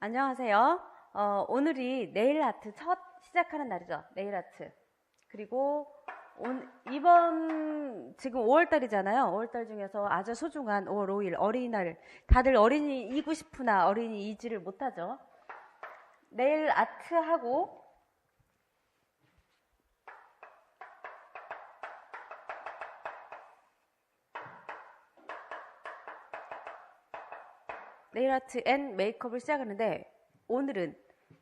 안녕하세요. 오늘이 네일 아트 첫 시작하는 날이죠. 네일 아트. 그리고 이번 지금 5월달이잖아요. 5월달 중에서 아주 소중한 5월 5일 어린이날. 다들 어린이이고 싶으나 어린이이지를 못하죠. 네일 아트하고 네일 아트 앤 메이크업을 시작하는데 오늘은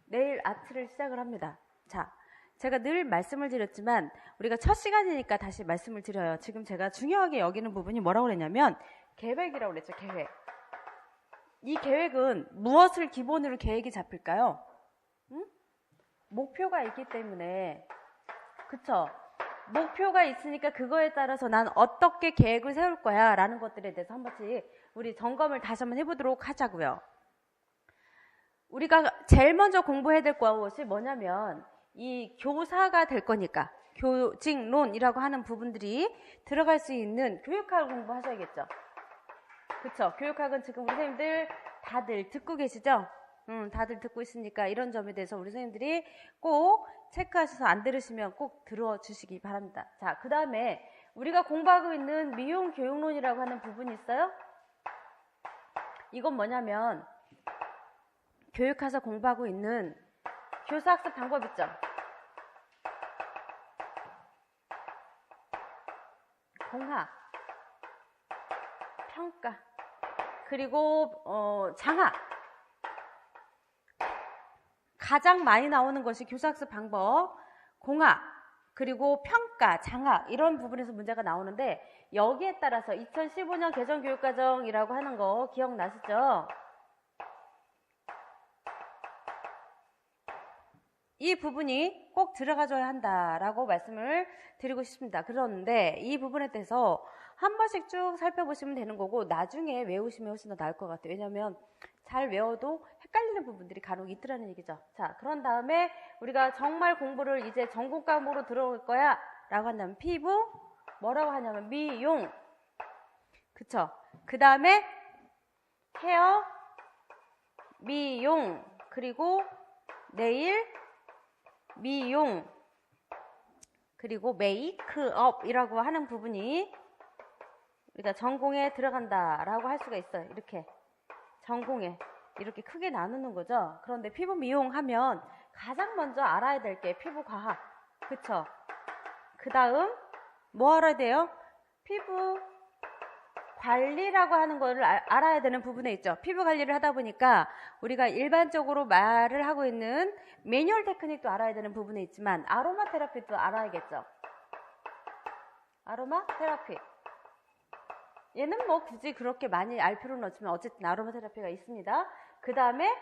네일 아트를 시작을 합니다. 자, 제가 늘 말씀을 드렸지만 우리가 첫 시간이니까 다시 말씀을 드려요. 지금 제가 중요하게 여기는 부분이 뭐라고 그랬냐면 계획이라고 그랬죠. 계획. 이 계획은 무엇을 기본으로 계획이 잡힐까요? 응? 목표가 있기 때문에 그쵸? 목표가 있으니까 그거에 따라서 난 어떻게 계획을 세울 거야 라는 것들에 대해서 한 번씩 우리 점검을 다시 한번 해보도록 하자고요. 우리가 제일 먼저 공부해야 될 것이 뭐냐면 이 교사가 될 거니까 교직론이라고 하는 부분들이 들어갈 수 있는 교육학을 공부하셔야겠죠. 그쵸? 교육학은 지금 우리 선생님들 다들 듣고 계시죠? 다들 듣고 있으니까 이런 점에 대해서 우리 선생님들이 꼭 체크하셔서 안 들으시면 꼭 들어주시기 바랍니다. 자, 그 다음에 우리가 공부하고 있는 미용 교육론이라고 하는 부분이 있어요. 이건 뭐냐면 교육학에서 공부하고 있는 교사학습 방법 있죠. 공학, 평가, 그리고 장학. 가장 많이 나오는 것이 교사학습 방법, 공학, 그리고 평가, 장학 이런 부분에서 문제가 나오는데 여기에 따라서 2015년 개정교육과정이라고 하는 거 기억나시죠? 이 부분이 꼭 들어가줘야 한다라고 말씀을 드리고 싶습니다. 그런데 이 부분에 대해서 한 번씩 쭉 살펴보시면 되는 거고 나중에 외우시면 훨씬 더 나을 것 같아요. 왜냐하면 잘 외워도 헷갈리는 부분들이 간혹 있더라는 얘기죠. 자, 그런 다음에 우리가 정말 공부를 이제 전공 과목으로 들어올 거야 라고 한다면 피부, 뭐라고 하냐면 미용, 그쵸? 그 다음에 헤어, 미용, 그리고 네일, 미용, 그리고 메이크업이라고 하는 부분이 우리가 전공에 들어간다라고 할 수가 있어요. 이렇게 전공에 이렇게 크게 나누는 거죠. 그런데 피부 미용하면 가장 먼저 알아야 될 게 피부 과학, 그쵸? 그 다음 뭐 알아야 돼요? 피부 관리라고 하는 거를 알아야 되는 부분에 있죠. 피부 관리를 하다 보니까 우리가 일반적으로 말을 하고 있는 매뉴얼 테크닉도 알아야 되는 부분에 있지만 아로마 테라피도 알아야겠죠. 아로마 테라피. 얘는 뭐 굳이 그렇게 많이 알 필요는 없지만 어쨌든 아로마 테라피가 있습니다. 그 다음에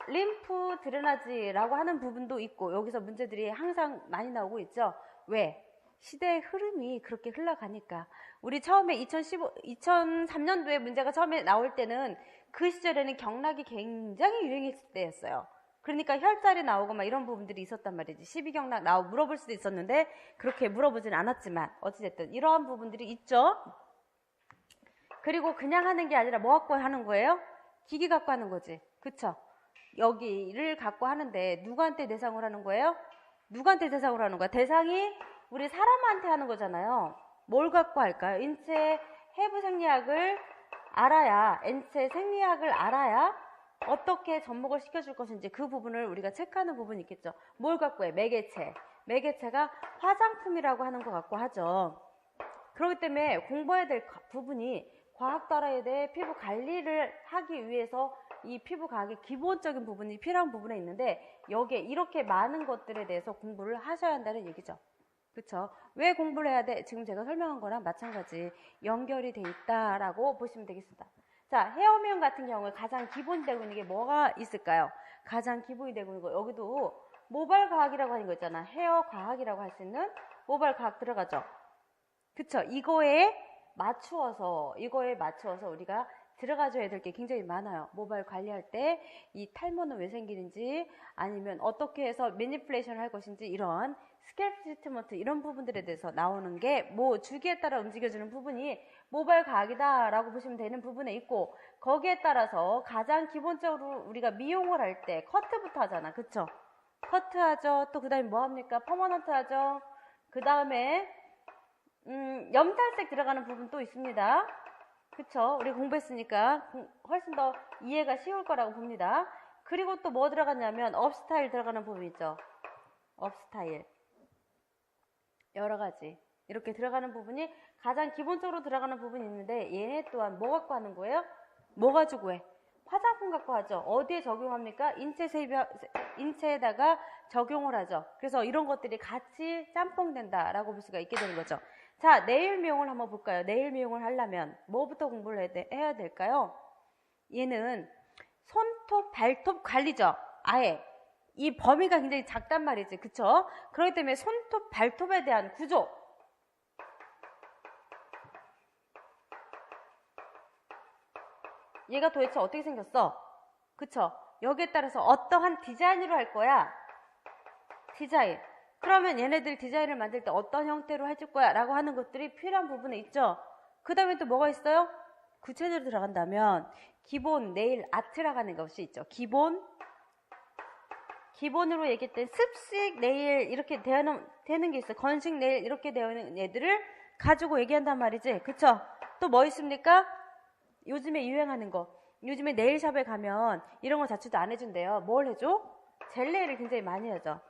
림프 드레나지라고 하는 부분도 있고 여기서 문제들이 항상 많이 나오고 있죠. 왜? 시대의 흐름이 그렇게 흘러가니까. 우리 처음에 2003년도에 문제가 처음에 나올 때는 그 시절에는 경락이 굉장히 유행했을 때였어요. 그러니까 혈자리 나오고 막 이런 부분들이 있었단 말이지. 12경락 나오고 물어볼 수도 있었는데 그렇게 물어보진 않았지만 어찌됐든 이러한 부분들이 있죠. 그리고 그냥 하는 게 아니라 뭐 갖고 하는 거예요? 기기 갖고 하는 거지. 그쵸? 여기를 갖고 하는데 누구한테 대상으로 하는 거예요? 누구한테 대상으로 하는 거야? 대상이 우리 사람한테 하는 거잖아요. 뭘 갖고 할까요? 인체 해부 생리학을 알아야, 인체 생리학을 알아야 어떻게 접목을 시켜줄 것인지 그 부분을 우리가 체크하는 부분이 있겠죠. 뭘 갖고 해? 매개체. 매개체가 화장품이라고 하는 것 갖고 하죠. 그렇기 때문에 공부해야 될 부분이 과학도 알아야 돼. 피부 관리를 하기 위해서 이 피부 과학의 기본적인 부분이 필요한 부분에 있는데 여기에 이렇게 많은 것들에 대해서 공부를 하셔야 한다는 얘기죠. 그쵸? 왜 공부를 해야 돼? 지금 제가 설명한 거랑 마찬가지 연결이 돼 있다라고 보시면 되겠습니다. 자, 헤어 미용 같은 경우에 가장 기본이 되고 있는 게 뭐가 있을까요? 가장 기본이 되고 있는 거 여기도 모발 과학이라고 하는 거 있잖아. 헤어 과학이라고 할 수 있는 모발 과학 들어가죠. 그쵸? 이거에 맞추어서 우리가 들어가줘야 될 게 굉장히 많아요. 모발 관리할 때 이 탈모는 왜 생기는지 아니면 어떻게 해서 매니플레이션을 할 것인지 이런 스캘프 트리트먼트 이런 부분들에 대해서 나오는 게 뭐 주기에 따라 움직여주는 부분이 모발 과학이다 라고 보시면 되는 부분에 있고, 거기에 따라서 가장 기본적으로 우리가 미용을 할 때 커트부터 하잖아. 그쵸? 커트 하죠. 또 그 다음에 뭐 합니까? 퍼머넌트 하죠. 그 다음에 염탈색 들어가는 부분 또 있습니다. 그쵸? 우리 공부했으니까 훨씬 더 이해가 쉬울 거라고 봅니다. 그리고 또 뭐 들어갔냐면 업스타일 들어가는 부분 있죠. 업스타일 여러 가지 이렇게 들어가는 부분이 가장 기본적으로 들어가는 부분이 있는데, 얘네 또한 뭐 갖고 하는 거예요? 뭐 가지고 해? 화장품 갖고 하죠. 어디에 적용합니까? 인체에다가 적용을 하죠. 그래서 이런 것들이 같이 짬뽕된다 라고 볼 수가 있게 되는 거죠. 자, 네일 미용을 한번 볼까요? 네일 미용을 하려면 뭐부터 공부를 해야 될까요? 얘는 손톱, 발톱 관리죠. 아예 이 범위가 굉장히 작단 말이지. 그쵸? 그렇기 때문에 손톱, 발톱에 대한 구조, 얘가 도대체 어떻게 생겼어? 그쵸? 여기에 따라서 어떠한 디자인으로 할 거야? 디자인. 그러면 얘네들 디자인을 만들 때 어떤 형태로 해줄 거야? 라고 하는 것들이 필요한 부분에 있죠. 그 다음에 또 뭐가 있어요? 구체적으로 들어간다면 기본 네일 아트라고 하는 것이 있죠. 기본으로 얘기할 때 습식 네일 이렇게 되는 게 있어요. 건식 네일 이렇게 되어 있는 애들을 가지고 얘기한단 말이지. 그쵸? 또 뭐 있습니까? 요즘에 유행하는 거. 요즘에 네일샵에 가면 이런 거 자체도 안 해준대요. 뭘 해줘? 젤네일을 굉장히 많이 하죠.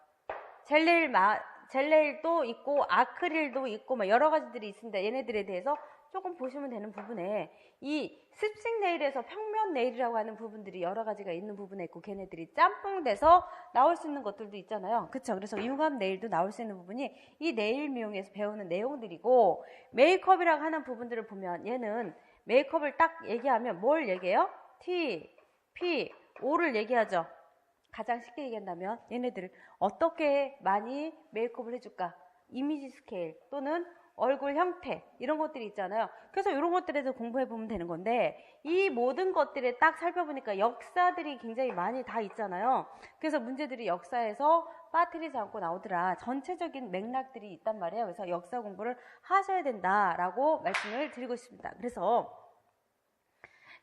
젤네일도 있고 아크릴도 있고 막 여러 가지들이 있습니다. 얘네들에 대해서 조금 보시면 되는 부분에 이 습식 네일에서 평면 네일이라고 하는 부분들이 여러 가지가 있는 부분에 있고, 걔네들이 짬뽕돼서 나올 수 있는 것들도 있잖아요. 그쵸? 그래서 융합 네일도 나올 수 있는 부분이 이 네일 미용에서 배우는 내용들이고, 메이크업이라고 하는 부분들을 보면 얘는 메이크업을 딱 얘기하면 뭘 얘기해요? T, P, O를 얘기하죠. 가장 쉽게 얘기한다면 얘네들을 어떻게 많이 메이크업을 해줄까? 이미지 스케일 또는 얼굴 형태 이런 것들이 있잖아요. 그래서 이런 것들에서 공부해보면 되는 건데, 이 모든 것들을 딱 살펴보니까 역사들이 굉장히 많이 다 있잖아요. 그래서 문제들이 역사에서 빠뜨리지 않고 나오더라. 전체적인 맥락들이 있단 말이에요. 그래서 역사 공부를 하셔야 된다라고 말씀을 드리고 싶습니다.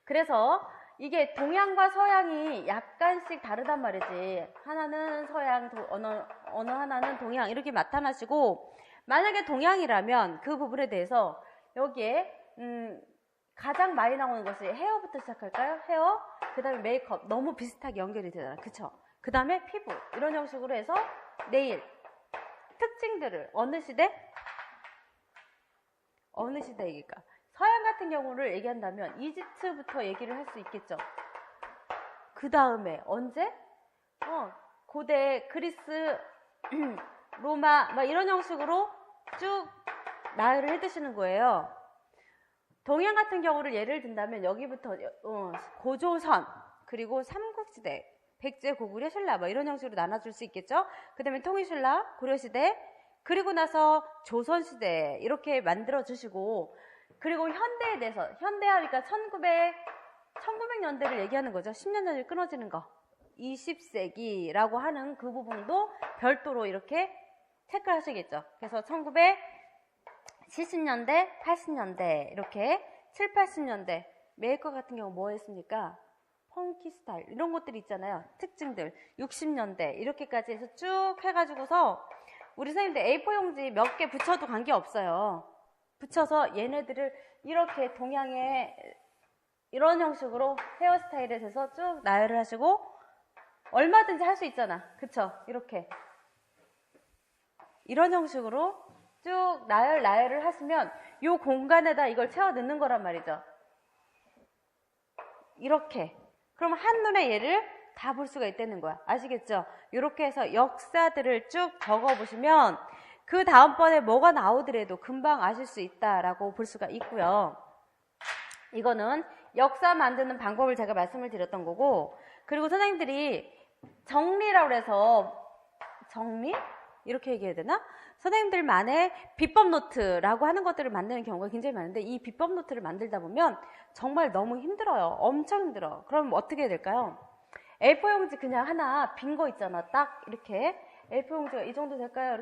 그래서 이게 동양과 서양이 약간씩 다르단 말이지. 하나는 서양, 어느 하나는 동양 이렇게 나타나시고, 만약에 동양이라면 그 부분에 대해서 여기에 가장 많이 나오는 것이 헤어부터 시작할까요? 헤어, 그 다음에 메이크업 너무 비슷하게 연결이 되잖아요. 그쵸? 그 다음에 피부 이런 형식으로 해서 네일 특징들을 어느 시대일까? 서양 같은 경우를 얘기한다면 이집트부터 얘기를 할 수 있겠죠. 그 다음에 언제? 고대 그리스, 로마 막 이런 형식으로 쭉 나열을 해두시는 거예요. 동양 같은 경우를 예를 든다면 여기부터 고조선, 그리고 삼국시대, 백제, 고구려, 신라 뭐 이런 형식으로 나눠줄 수 있겠죠. 그 다음에 통일신라, 고려시대, 그리고 나서 조선시대 이렇게 만들어 주시고, 그리고 현대에 대해서 현대화니까 1900년대를 얘기하는 거죠. 10년 전에 끊어지는 거 20세기라고 하는 그 부분도 별도로 이렇게 체크를 하시겠죠. 그래서 1970년대, 80년대 이렇게 7, 80년대 메이크업 같은 경우 뭐 했습니까? 펑키 스타일 이런 것들이 있잖아요. 특징들 60년대 이렇게까지 해서 쭉 해가지고서 우리 선생님들 A4 용지 몇 개 붙여도 관계없어요. 붙여서 얘네들을 이렇게 동양의 이런 형식으로 헤어스타일에 대해서 쭉 나열을 하시고, 얼마든지 할 수 있잖아. 그쵸? 이렇게 이런 형식으로 쭉 나열을 하시면 이 공간에다 이걸 채워 넣는 거란 말이죠. 이렇게. 그럼 한눈에 얘를 다 볼 수가 있다는 거야. 아시겠죠? 이렇게 해서 역사들을 쭉 적어보시면 그 다음번에 뭐가 나오더라도 금방 아실 수 있다라고 볼 수가 있고요. 이거는 역사 만드는 방법을 제가 말씀을 드렸던 거고, 그리고 선생님들이 정리라고 해서 정리? 이렇게 얘기해야 되나? 선생님들만의 비법 노트라고 하는 것들을 만드는 경우가 굉장히 많은데, 이 비법 노트를 만들다 보면 정말 너무 힘들어요. 엄청 힘들어. 그럼 어떻게 해야 될까요? A4 용지 그냥 하나 빈 거 있잖아. 딱 이렇게 A4 용지가 이 정도 될까요?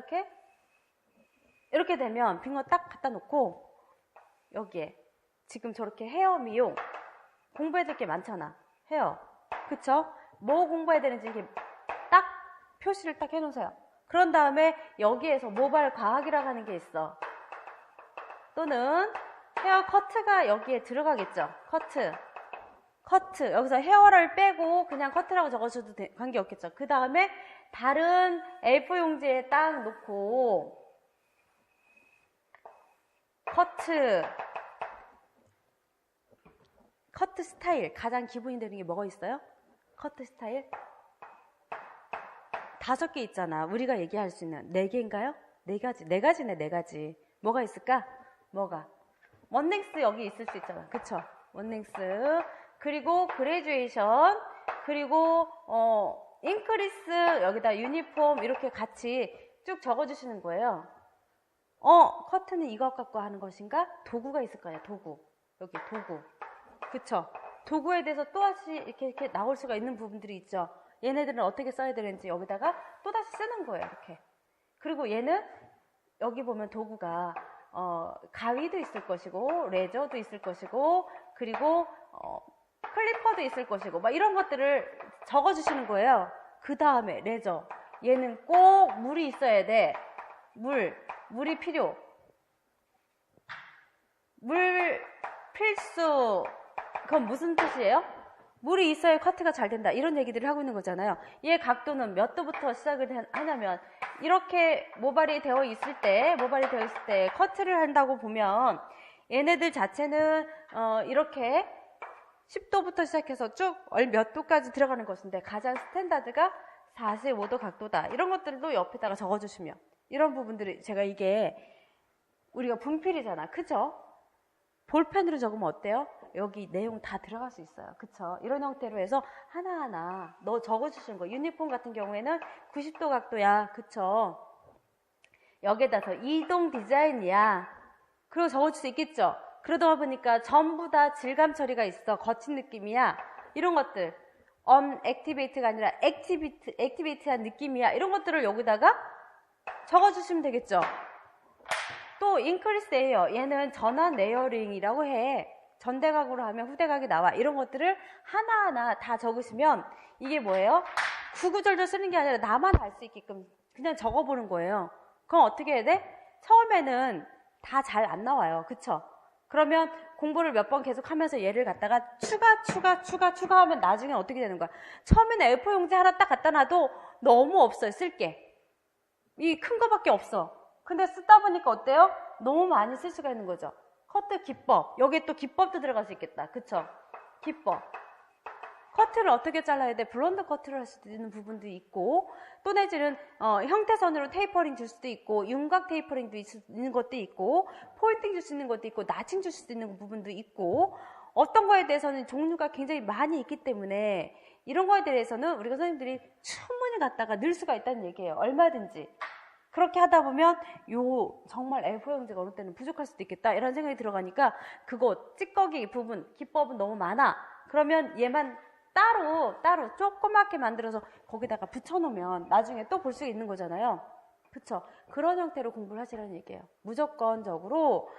이렇게 되면 빈 거 딱 갖다 놓고 여기에 지금 저렇게 헤어 미용 공부해야 될 게 많잖아. 헤어. 그쵸? 뭐 공부해야 되는지 이렇게 딱 표시를 딱 해놓으세요. 그런 다음에 여기에서 모발 과학이라고 하는 게 있어. 또는 헤어 커트가 여기에 들어가겠죠. 커트. 여기서 헤어를 빼고 그냥 커트라고 적어줘도 관계없겠죠. 그 다음에 다른 A4 용지에 딱 놓고 커트 스타일. 가장 기본이 되는 게 뭐가 있어요? 커트 스타일 5개 있잖아. 우리가 얘기할 수 있는 4개인가요? 4가지. 4가지네, 4가지. 뭐가 있을까? 뭐가? 원넥스 여기 있을 수 있잖아. 그쵸? 원넥스. 그리고 그레듀에이션. 그리고 인크리스 여기다 유니폼 이렇게 같이 쭉 적어주시는 거예요. 커트는 이것 갖고 하는 것인가? 도구가 있을 거예요. 도구. 여기 도구. 그쵸? 도구에 대해서 또다시 이렇게 나올 수가 있는 부분들이 있죠. 얘네들은 어떻게 써야 되는지 여기다가 또다시 쓰는 거예요. 이렇게. 그리고 얘는 여기 보면 도구가 가위도 있을 것이고 레저도 있을 것이고 그리고 클리퍼도 있을 것이고 막 이런 것들을 적어주시는 거예요. 그 다음에 레저. 얘는 꼭 물이 있어야 돼. 물이 필요. 물 필수. 그건 무슨 뜻이에요? 물이 있어야 커트가 잘 된다. 이런 얘기들을 하고 있는 거잖아요. 얘 각도는 몇 도부터 시작을 하냐면 이렇게 모발이 되어 있을 때 커트를 한다고 보면 얘네들 자체는 이렇게 10도부터 시작해서 쭉 몇 도까지 들어가는 것인데 가장 스탠다드가 45도 각도다. 이런 것들도 옆에다가 적어주시면 이런 부분들이 제가 이게 우리가 분필이잖아. 그죠? 볼펜으로 적으면 어때요? 여기 내용 다 들어갈 수 있어요. 그쵸? 이런 형태로 해서 하나하나 적어주시는 거. 유니폼 같은 경우에는 90도 각도야. 그쵸? 여기에다서 이동 디자인이야. 그리고 적어줄 수 있겠죠? 그러다 보니까 전부 다 질감 처리가 있어. 거친 느낌이야. 이런 것들. 액티베이트가 아니라 액티베이트한 느낌이야. 이런 것들을 여기다가 적어주시면 되겠죠? 또 인크리스 레이어. 얘는 전환 레이어링이라고 해. 전대각으로 하면 후대각이 나와. 이런 것들을 하나하나 다 적으시면 이게 뭐예요? 구구절절 쓰는 게 아니라 나만 알 수 있게끔 그냥 적어보는 거예요. 그럼 어떻게 해야 돼? 처음에는 다 잘 안 나와요. 그쵸? 그러면 공부를 몇 번 계속 하면서 얘를 갖다가 추가하면 나중에 어떻게 되는 거야? 처음에는 A4 용지 하나 딱 갖다 놔도 너무 없어요. 쓸 게. 이 큰 거밖에 없어. 근데 쓰다 보니까 어때요? 너무 많이 쓸 수가 있는 거죠. 커트 기법. 여기에 또 기법도 들어갈 수 있겠다. 그쵸? 기법. 커트를 어떻게 잘라야 돼? 블론드 커트를 할 수도 있는 부분도 있고 또 내지는 형태선으로 테이퍼링 줄 수도 있고 윤곽 테이퍼링도 있는 것도 있고 포인팅 줄 수 있는 것도 있고 나칭 줄 수도 있는 부분도 있고 어떤 거에 대해서는 종류가 굉장히 많이 있기 때문에 이런 거에 대해서는 우리가 선생님들이 충분히 갖다가 늘 수가 있다는 얘기예요. 얼마든지. 그렇게 하다 보면 정말 A4 용지가 어느 때는 부족할 수도 있겠다 이런 생각이 들어가니까 그거 찌꺼기 부분 기법은 너무 많아. 그러면 얘만 따로 조그맣게 만들어서 거기다가 붙여놓으면 나중에 또 볼 수 있는 거잖아요. 그쵸? 그런 형태로 공부를 하시라는 얘기예요. 무조건적으로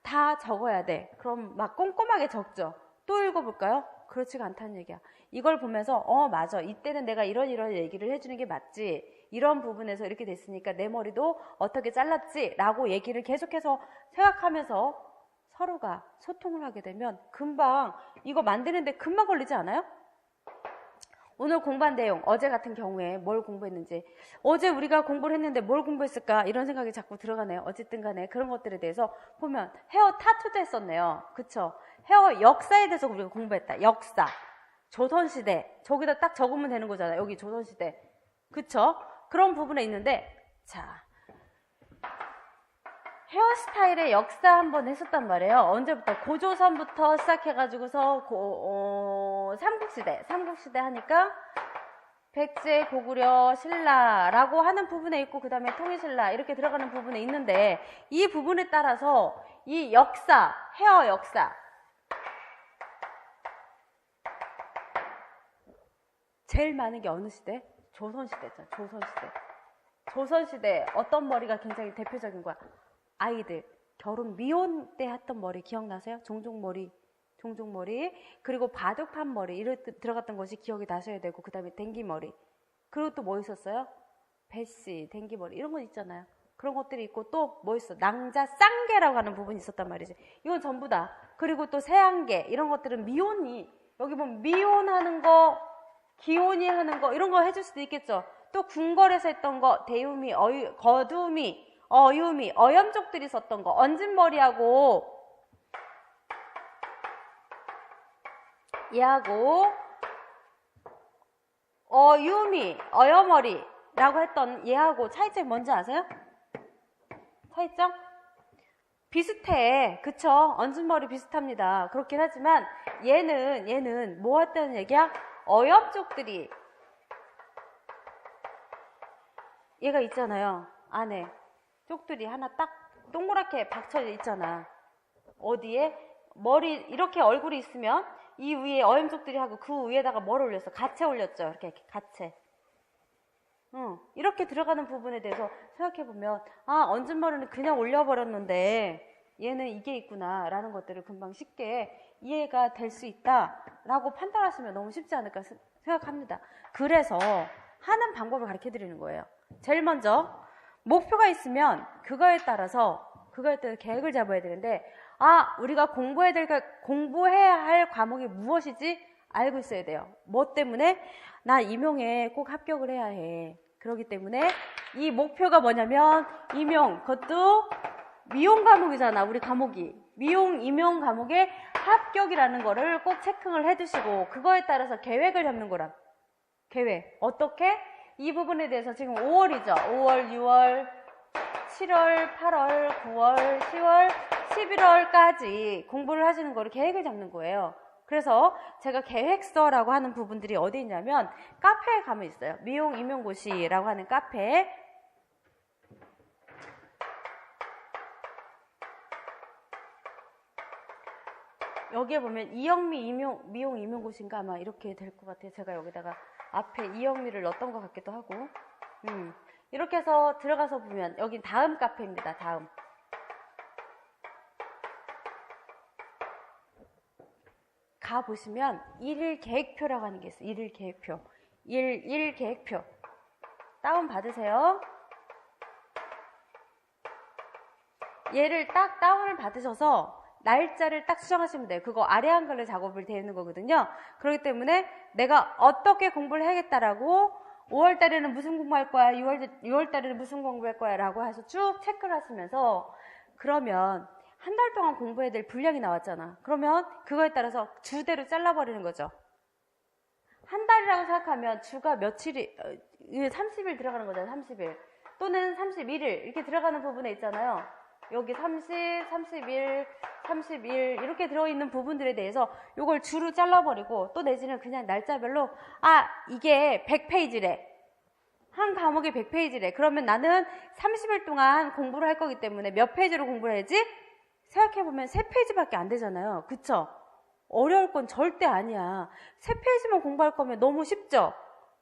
다 적어야 돼. 그럼 막 꼼꼼하게 적죠. 또 읽어볼까요? 그렇지가 않다는 얘기야. 이걸 보면서 맞아. 이때는 내가 이런 얘기를 해주는 게 맞지. 이런 부분에서 이렇게 됐으니까 내 머리도 어떻게 잘랐지? 라고 얘기를 계속해서 생각하면서 서로가 소통을 하게 되면 금방 이거 만드는데 금방 걸리지 않아요? 오늘 공부한 내용, 어제 같은 경우에 뭘 공부했는지 어제 우리가 공부를 했는데 뭘 공부했을까? 이런 생각이 자꾸 들어가네요. 어쨌든 간에 그런 것들에 대해서 보면 헤어 타투도 했었네요. 그쵸? 헤어 역사에 대해서 우리가 공부했다. 역사. 조선시대. 저기다 딱 적으면 되는 거잖아요. 여기 조선시대. 그쵸? 그런 부분에 있는데 자 헤어스타일의 역사 한번 했었단 말이에요. 언제부터? 고조선부터 시작해가지고서 삼국시대 하니까 백제, 고구려, 신라라고 하는 부분에 있고 그 다음에 통일신라 이렇게 들어가는 부분에 있는데 이 부분에 따라서 이 역사, 헤어 역사 제일 많은 게 어느 시대? 조선시대죠. 조선시대 어떤 머리가 굉장히 대표적인 거야? 아이들 결혼 미혼 때 했던 머리 기억나세요? 종종머리. 그리고 바둑판 머리. 이렇게 들어갔던 것이 기억이 나셔야 되고, 그 다음에 댕기머리. 그리고 또 뭐 있었어요? 배씨, 댕기머리. 이런 거 있잖아요. 그런 것들이 있고, 또 뭐 있어? 낭자, 쌍개라고 하는 부분이 있었단 말이지. 이건 전부 다. 그리고 또 세안개. 이런 것들은 미혼이, 여기 보면 미혼하는 거, 기혼이 하는 거, 이런 거 해줄 수도 있겠죠. 또 궁궐에서 했던 거, 대유미, 거두미, 어유미, 어염족들이 썼던 거, 얹은머리하고, 얘하고, 어유미, 어여머리라고 했던 얘하고 차이점이 뭔지 아세요? 차이점? 비슷해. 그쵸? 얹은머리 비슷합니다. 그렇긴 하지만, 얘는 뭐 했다는 얘기야? 어염족들이, 얘가 있잖아요. 안에 쪽들이 하나 딱 동그랗게 박혀져 있잖아. 어디에? 머리 이렇게 얼굴이 있으면 이 위에 어염쪽들이 하고 그 위에다가 뭘 올렸어? 가채 올렸죠. 이렇게 가채. 이렇게 들어가는 부분에 대해서 생각해보면 얹은머리는 그냥 올려버렸는데 얘는 이게 있구나 라는 것들을 금방 쉽게 이해가 될 수 있다라고 판단하시면 너무 쉽지 않을까 생각합니다. 그래서 하는 방법을 가르쳐드리는 거예요. 제일 먼저 목표가 있으면 그거에 따라서 계획을 잡아야 되는데 우리가 공부해야 할 과목이 무엇이지 알고 있어야 돼요. 뭐 때문에? 나 임용에 꼭 합격을 해야 해. 그렇기 때문에 이 목표가 뭐냐면 그것도 미용 과목이잖아. 우리 과목이 임용 과목의 합격이라는 거를 꼭 체크를 해두시고 그거에 따라서 계획을 잡는 거라. 계획 어떻게? 이 부분에 대해서 지금 5월이죠. 5월, 6월, 7월, 8월, 9월, 10월, 11월까지 공부를 하시는 거를 계획을 잡는 거예요. 그래서 제가 계획서라고 하는 부분들이 어디 있냐면 카페에 가면 있어요. 미용 임용고시라고 하는 카페에 여기에 보면 이영미 미용 임용고시인가 아마 이렇게 될 것 같아요. 제가 여기다가 앞에 이영미를 넣었던 것 같기도 하고 이렇게 해서 들어가서 보면 여긴 다음 카페입니다. 다음 가보시면 일일 계획표라고 하는 게 있어요. 일일 계획표 일 계획표 다운 받으세요. 얘를 딱 다운을 받으셔서 날짜를 딱 수정하시면 돼요. 그거 아래 한글로 작업을 되는 거거든요. 그렇기 때문에 내가 어떻게 공부를 해야겠다라고 5월 달에는 무슨 공부할 거야, 6월 달에는 무슨 공부할 거야 라고 해서 쭉 체크를 하시면서 그러면 한 달 동안 공부해야 될 분량이 나왔잖아. 그러면 그거에 따라서 주대로 잘라버리는 거죠. 한 달이라고 생각하면 주가 며칠이 30일 들어가는 거잖아요. 30일 또는 31일 이렇게 들어가는 부분에 있잖아요. 여기 30, 31, 30일 이렇게 들어있는 부분들에 대해서 이걸 주로 잘라버리고 또 내지는 그냥 날짜별로 이게 100페이지래. 한 과목이 100페이지래. 그러면 나는 30일 동안 공부를 할 거기 때문에 몇 페이지로 공부를 해야지? 생각해보면 3페이지밖에 안 되잖아요. 그쵸? 어려울 건 절대 아니야. 3페이지만 공부할 거면 너무 쉽죠?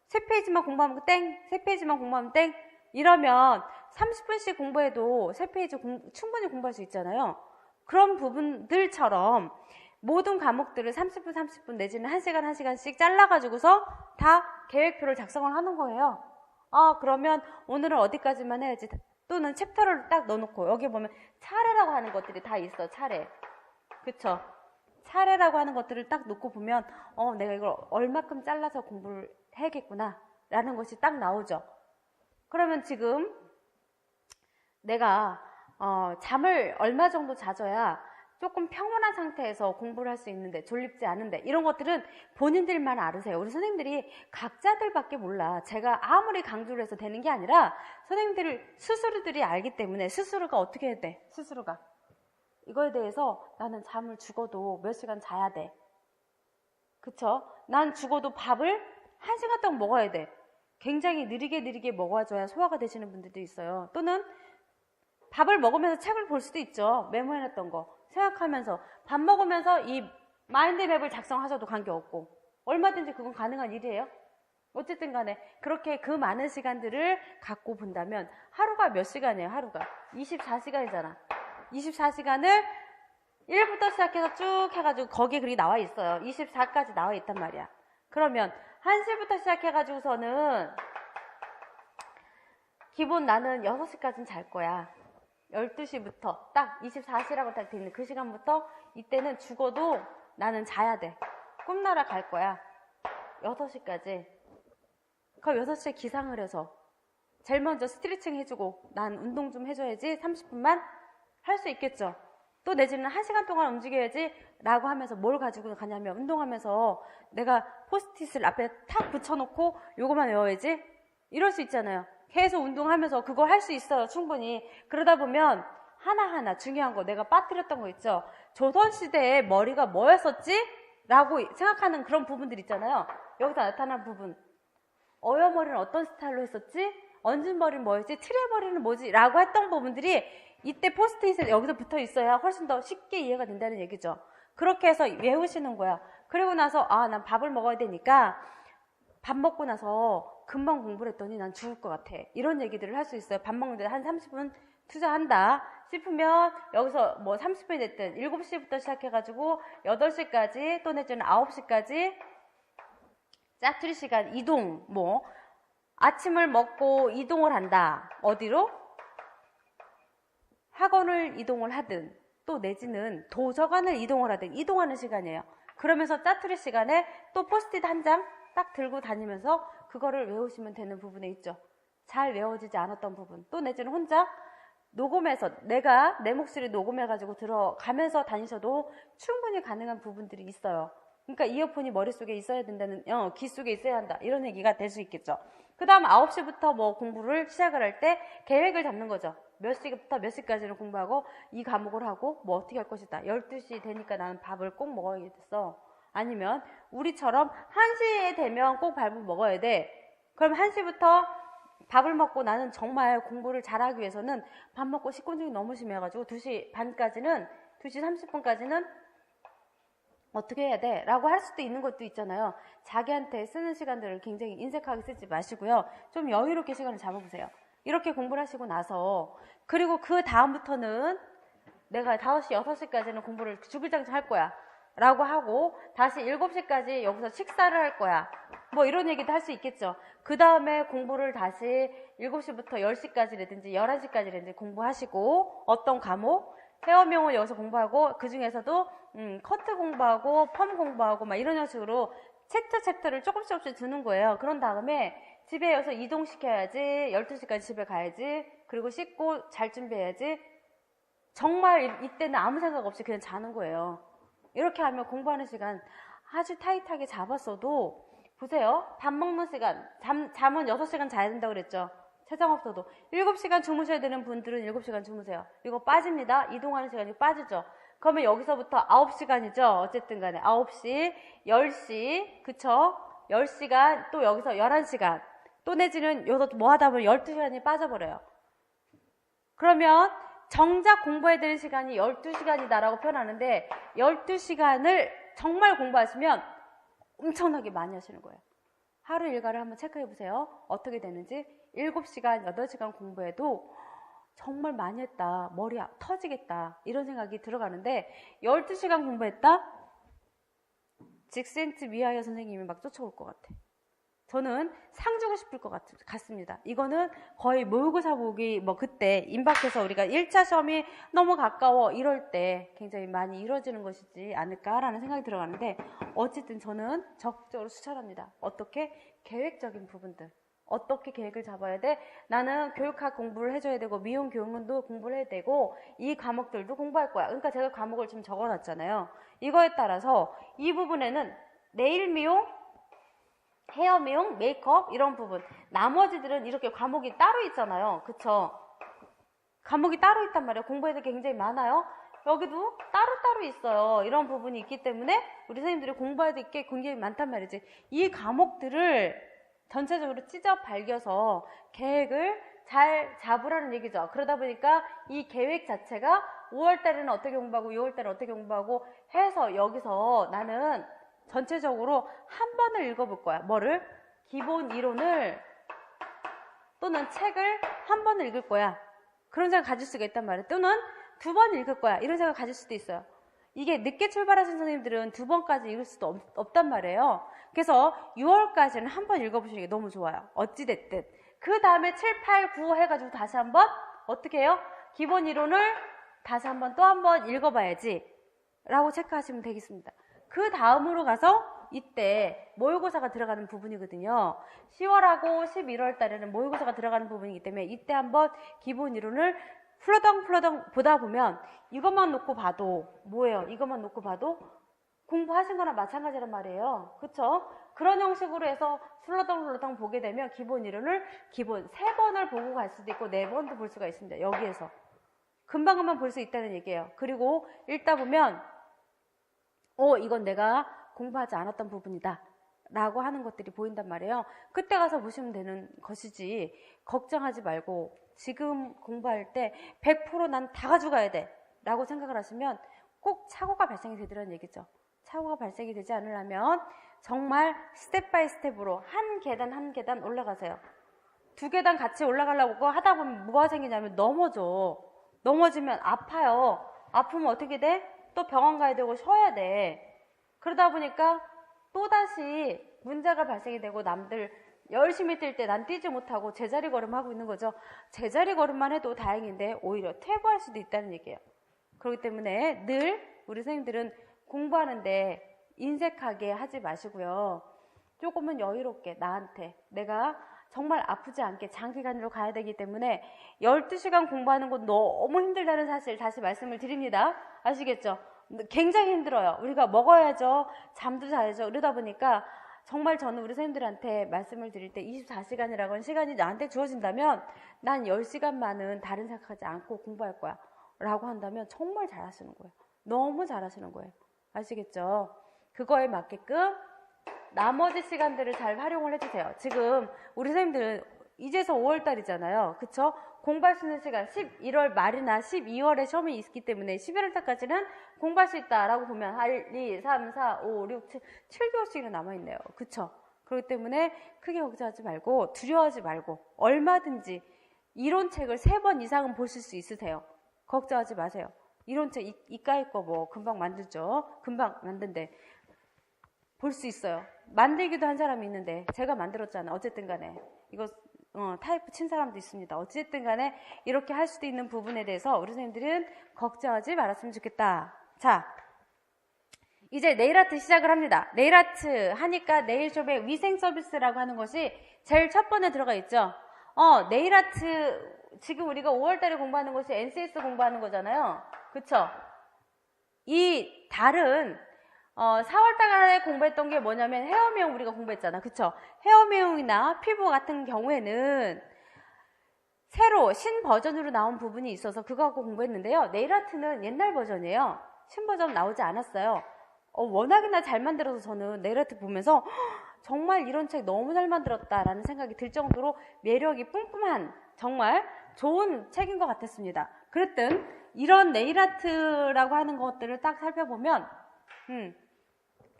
3페이지만 공부하면 땡, 3페이지만 공부하면 땡. 이러면 30분씩 공부해도 3페이지 충분히 공부할 수 있잖아요. 그런 부분들처럼 모든 과목들을 30분 내지는 1시간 1시간씩 잘라가지고서 다 계획표를 작성을 하는 거예요. 그러면 오늘은 어디까지만 해야지. 또는 챕터를 딱 넣어놓고 여기 보면 차례라고 하는 것들이 다 있어. 차례. 그쵸? 차례라고 하는 것들을 딱 놓고 보면 내가 이걸 얼마큼 잘라서 공부를 해야겠구나 라는 것이 딱 나오죠. 그러면 지금 내가 잠을 얼마 정도 자줘야 조금 평온한 상태에서 공부를 할 수 있는데 졸립지 않은데 이런 것들은 본인들만 알으세요. 우리 선생님들이 각자들밖에 몰라. 제가 아무리 강조를 해서 되는 게 아니라 선생님들 스스로들이 알기 때문에 스스로가 어떻게 해야 돼? 스스로가 이거에 대해서 나는 잠을 죽어도 몇 시간 자야 돼. 그쵸? 난 죽어도 밥을 1시간 동안 먹어야 돼. 굉장히 느리게 먹어줘야 소화가 되시는 분들도 있어요. 또는 밥을 먹으면서 책을 볼 수도 있죠. 메모해놨던 거 생각하면서 밥 먹으면서 이 마인드맵을 작성하셔도 관계없고 얼마든지 그건 가능한 일이에요. 어쨌든 간에 그렇게 그 많은 시간들을 갖고 본다면 하루가 몇 시간이에요? 하루가 24시간이잖아. 24시간을 1부터 시작해서 쭉 해가지고 거기에 그렇게 나와 있어요. 24까지 나와 있단 말이야. 그러면 1시부터 시작해가지고서는 기본 나는 6시까지는 잘 거야. 12시부터 딱 24시라고 딱 돼 있는 그 시간부터 이때는 죽어도 나는 자야 돼. 꿈나라 갈 거야. 6시까지. 그럼 6시에 기상을 해서 제일 먼저 스트레칭 해주고 난 운동 좀 해줘야지 30분만 할 수 있겠죠. 또 내지는 1시간 동안 움직여야지 라고 하면서 뭘 가지고 가냐면 운동하면서 내가 포스트잇을 앞에 탁 붙여놓고 요거만 외워야지 이럴 수 있잖아요. 계속 운동하면서 그거 할 수 있어요. 충분히. 그러다 보면 하나하나 중요한 거 내가 빠뜨렸던 거 있죠. 조선시대에 머리가 뭐였었지? 라고 생각하는 그런 부분들 있잖아요. 여기서 나타난 부분. 어여머리는 어떤 스타일로 했었지? 얹은머리는 뭐였지? 트레머리는 뭐지? 라고 했던 부분들이 이때 포스트잇에 여기서 붙어 있어야 훨씬 더 쉽게 이해가 된다는 얘기죠. 그렇게 해서 외우시는 거야. 그리고 나서 난 밥을 먹어야 되니까 밥 먹고 나서 금방 공부를 했더니 난 죽을 것 같아. 이런 얘기들을 할 수 있어요. 밥 먹는데 한 30분 투자한다 싶으면 여기서 뭐 30분이 됐든 7시부터 시작해가지고 8시까지 또 내지는 9시까지 짜투리 시간 이동 뭐 아침을 먹고 이동을 한다. 어디로? 학원을 이동을 하든 또 내지는 도서관을 이동을 하든 이동하는 시간이에요. 그러면서 짜투리 시간에 또 포스트잇 한 장 딱 들고 다니면서 그거를 외우시면 되는 부분에 있죠. 잘 외워지지 않았던 부분 또 내지는 혼자 녹음해서 내가 내 목소리 녹음해가지고 들어가면서 다니셔도 충분히 가능한 부분들이 있어요. 그러니까 이어폰이 머릿속에 있어야 된다는 귀 속에 있어야 한다 이런 얘기가 될 수 있겠죠. 그 다음 9시부터 뭐 공부를 시작을 할 때 계획을 잡는 거죠. 몇 시부터 몇 시까지는 공부하고 이 과목을 하고 뭐 어떻게 할 것이다. 12시 되니까 나는 밥을 꼭 먹어야겠어. 아니면 우리처럼 1시에 되면 꼭 밥을 먹어야 돼. 그럼 1시부터 밥을 먹고 나는 정말 공부를 잘하기 위해서는 밥 먹고 식곤증이 너무 심해가지고 2시 반까지는 2시 30분까지는 어떻게 해야 돼? 라고 할 수도 있는 것도 있잖아요. 자기한테 쓰는 시간들을 굉장히 인색하게 쓰지 마시고요. 좀 여유롭게 시간을 잡아보세요. 이렇게 공부를 하시고 나서 그리고 그 다음부터는 내가 5시, 6시까지는 공부를 주글장창 할 거야 라고 하고 다시 7시까지 여기서 식사를 할 거야 뭐 이런 얘기도 할 수 있겠죠. 그 다음에 공부를 다시 7시부터 10시까지라든지 11시까지라든지 공부하시고 어떤 과목 헤어명을 여기서 공부하고 그 중에서도 커트 공부하고 펌 공부하고 막 이런 식으로 챕터를 조금씩 두는 거예요. 그런 다음에 집에 여기서 이동시켜야지 12시까지 집에 가야지 그리고 씻고 잘 준비해야지 정말 이때는 아무 생각 없이 그냥 자는 거예요. 이렇게 하면 공부하는 시간 아주 타이트하게 잡았어도 보세요. 밥 먹는 시간 잠은 6시간 자야 된다고 그랬죠. 최장 없어도 7시간 주무셔야 되는 분들은 7시간 주무세요. 이거 빠집니다. 이동하는 시간이 빠지죠. 그러면 여기서부터 9시간이죠. 어쨌든 간에 9시, 10시 그쵸? 10시간 또 여기서 11시간 또 내지는 여기서 뭐 하다 보면 12시간이 빠져버려요. 그러면 정작 공부해야 되는 시간이 12시간이다라고 표현하는데 12시간을 정말 공부하시면 엄청나게 많이 하시는 거예요. 하루 일과를 한번 체크해 보세요. 어떻게 되는지 7시간, 8시간 공부해도 정말 많이 했다. 머리 터지겠다. 이런 생각이 들어가는데 12시간 공부했다? 직센트 미하여 선생님이 막 쫓아올 것 같아. 저는 상 주고 싶을 것 같습니다. 이거는 거의 모의고사 보기 뭐 그때 임박해서 우리가 1차 시험이 너무 가까워 이럴 때 굉장히 많이 이루어지는 것이지 않을까라는 생각이 들어가는데 어쨌든 저는 적극적으로 추천합니다. 어떻게? 계획적인 부분들. 어떻게 계획을 잡아야 돼? 나는 교육학 공부를 해줘야 되고 미용 교육문도 공부를 해야 되고 이 과목들도 공부할 거야. 그러니까 제가 과목을 좀 적어놨잖아요. 이거에 따라서 이 부분에는 네일 미용, 헤어 미용, 메이크업 이런 부분 나머지들은 이렇게 과목이 따로 있잖아요. 그쵸? 과목이 따로 있단 말이에요. 공부해야 될 게 굉장히 많아요. 여기도 따로따로 있어요. 이런 부분이 있기 때문에 우리 선생님들이 공부해야 될 게 굉장히 많단 말이지. 이 과목들을 전체적으로 찢어 발겨서 계획을 잘 잡으라는 얘기죠. 그러다 보니까 이 계획 자체가 5월달에는 어떻게 공부하고 6월달에는 어떻게 공부하고 해서 여기서 나는 전체적으로 한 번을 읽어볼 거야. 뭐를? 기본 이론을 또는 책을 한 번을 읽을 거야. 그런 생각 가질 수가 있단 말이야. 또는 두 번 읽을 거야. 이런 생각 가질 수도 있어요. 이게 늦게 출발하신 선생님들은 두 번까지 읽을 수도 없단 말이에요. 그래서 6월까지는 한 번 읽어보시는 게 너무 좋아요. 어찌됐든. 그 다음에 7, 8, 9 해가지고 다시 한번 어떻게 해요? 기본 이론을 다시 한번 또 한 번 읽어봐야지 라고 체크하시면 되겠습니다. 그 다음으로 가서 이때 모의고사가 들어가는 부분이거든요. 10월하고 11월 달에는 모의고사가 들어가는 부분이기 때문에 이때 한번 기본 이론을 플러덩 보다 보면 이것만 놓고 봐도 뭐예요? 이것만 놓고 봐도 공부하신 거나 마찬가지란 말이에요. 그쵸? 그런 형식으로 해서 플러덩 보게 되면 기본 이론을 기본 3번을 보고 갈 수도 있고 4번도 볼 수가 있습니다. 여기에서. 금방금방 볼 수 있다는 얘기예요. 그리고 읽다 보면 이건 내가 공부하지 않았던 부분이다 라고 하는 것들이 보인단 말이에요. 그때 가서 보시면 되는 것이지 걱정하지 말고 지금 공부할 때 100% 난 다 가져가야 돼 라고 생각을 하시면 꼭 착오가 발생이 되더라는 얘기죠. 착오가 발생이 되지 않으려면 정말 스텝 바이 스텝으로 한 계단 한 계단 올라가세요. 2계단 같이 올라가려고 하다 보면 뭐가 생기냐면 넘어지면 아파요. 아프면 어떻게 돼? 또 병원 가야 되고 쉬어야 돼. 그러다 보니까 또다시 문제가 발생이 되고 남들 열심히 뛸 때 난 뛰지 못하고 제자리 걸음하고 있는 거죠. 제자리 걸음만 해도 다행인데 오히려 퇴보할 수도 있다는 얘기예요. 그렇기 때문에 늘 우리 선생님들은 공부하는데 인색하게 하지 마시고요. 조금은 여유롭게 나한테 내가 정말 아프지 않게 장기간으로 가야 되기 때문에 12시간 공부하는 건 너무 힘들다는 사실 다시 말씀을 드립니다. 아시겠죠? 굉장히 힘들어요. 우리가 먹어야죠. 잠도 자야죠. 이러다 보니까 정말 저는 우리 선생님들한테 말씀을 드릴 때 24시간이라는 시간이 나한테 주어진다면 난 10시간만은 다른 생각하지 않고 공부할 거야 라고 한다면 정말 잘하시는 거예요. 너무 잘하시는 거예요. 아시겠죠? 그거에 맞게끔 나머지 시간들을 잘 활용을 해주세요. 지금 우리 선생님들은 이제서 5월달이잖아요. 그쵸? 공부할 수 있는 시간 11월 말이나 12월에 시험이 있기 때문에 11월 달까지는 공부할 수 있다라고 보면 1, 2, 3, 4, 5, 6, 7개월씩이나 남아있네요. 그쵸? 그렇기 때문에 크게 걱정하지 말고 두려워하지 말고 얼마든지 이론책을 3번 이상은 보실 수 있으세요. 걱정하지 마세요. 이론책 이까이 거 뭐 금방 만들죠. 금방 만든데 볼 수 있어요. 만들기도 한 사람이 있는데 제가 만들었잖아. 어쨌든 간에 이거 타이프 친 사람도 있습니다. 어쨌든 간에 이렇게 할 수도 있는 부분에 대해서 우리 선생님들은 걱정하지 말았으면 좋겠다. 자, 이제 네일아트 시작을 합니다. 네일아트 하니까 네일숍의 위생 서비스라고 하는 것이 제일 첫 번에 들어가 있죠. 네일아트 지금 우리가 5월달에 공부하는 것이 NCS 공부하는 거잖아요. 그쵸? 이 달은 4월달에 공부했던 게 뭐냐면 헤어 미용 우리가 공부했잖아. 그쵸? 헤어 미용이나 피부 같은 경우에는 새로 신버전으로 나온 부분이 있어서 그거 갖고 공부했는데요. 네일아트는 옛날 버전이에요. 신버전 나오지 않았어요. 워낙이나 잘 만들어서 저는 네일아트 보면서 정말 이런 책 너무 잘 만들었다라는 생각이 들 정도로 매력이 뿜뿜한 정말 좋은 책인 것 같았습니다. 그랬든 이런 네일아트라고 하는 것들을 딱 살펴보면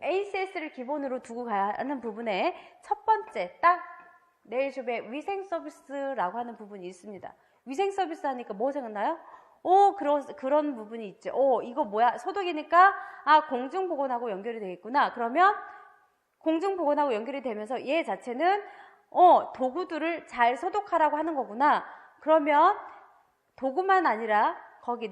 ACS를 기본으로 두고 가야 하는 부분에 첫 번째 딱 네일숍의 위생 서비스라고 하는 부분이 있습니다. 위생 서비스 하니까 뭐 생각나요? 그런 부분이 있죠. 이거 뭐야? 소독이니까 공중보건하고 연결이 되겠구나. 그러면 공중보건하고 연결이 되면서 얘 자체는 도구들을 잘 소독하라고 하는 거구나. 그러면 도구만 아니라 거기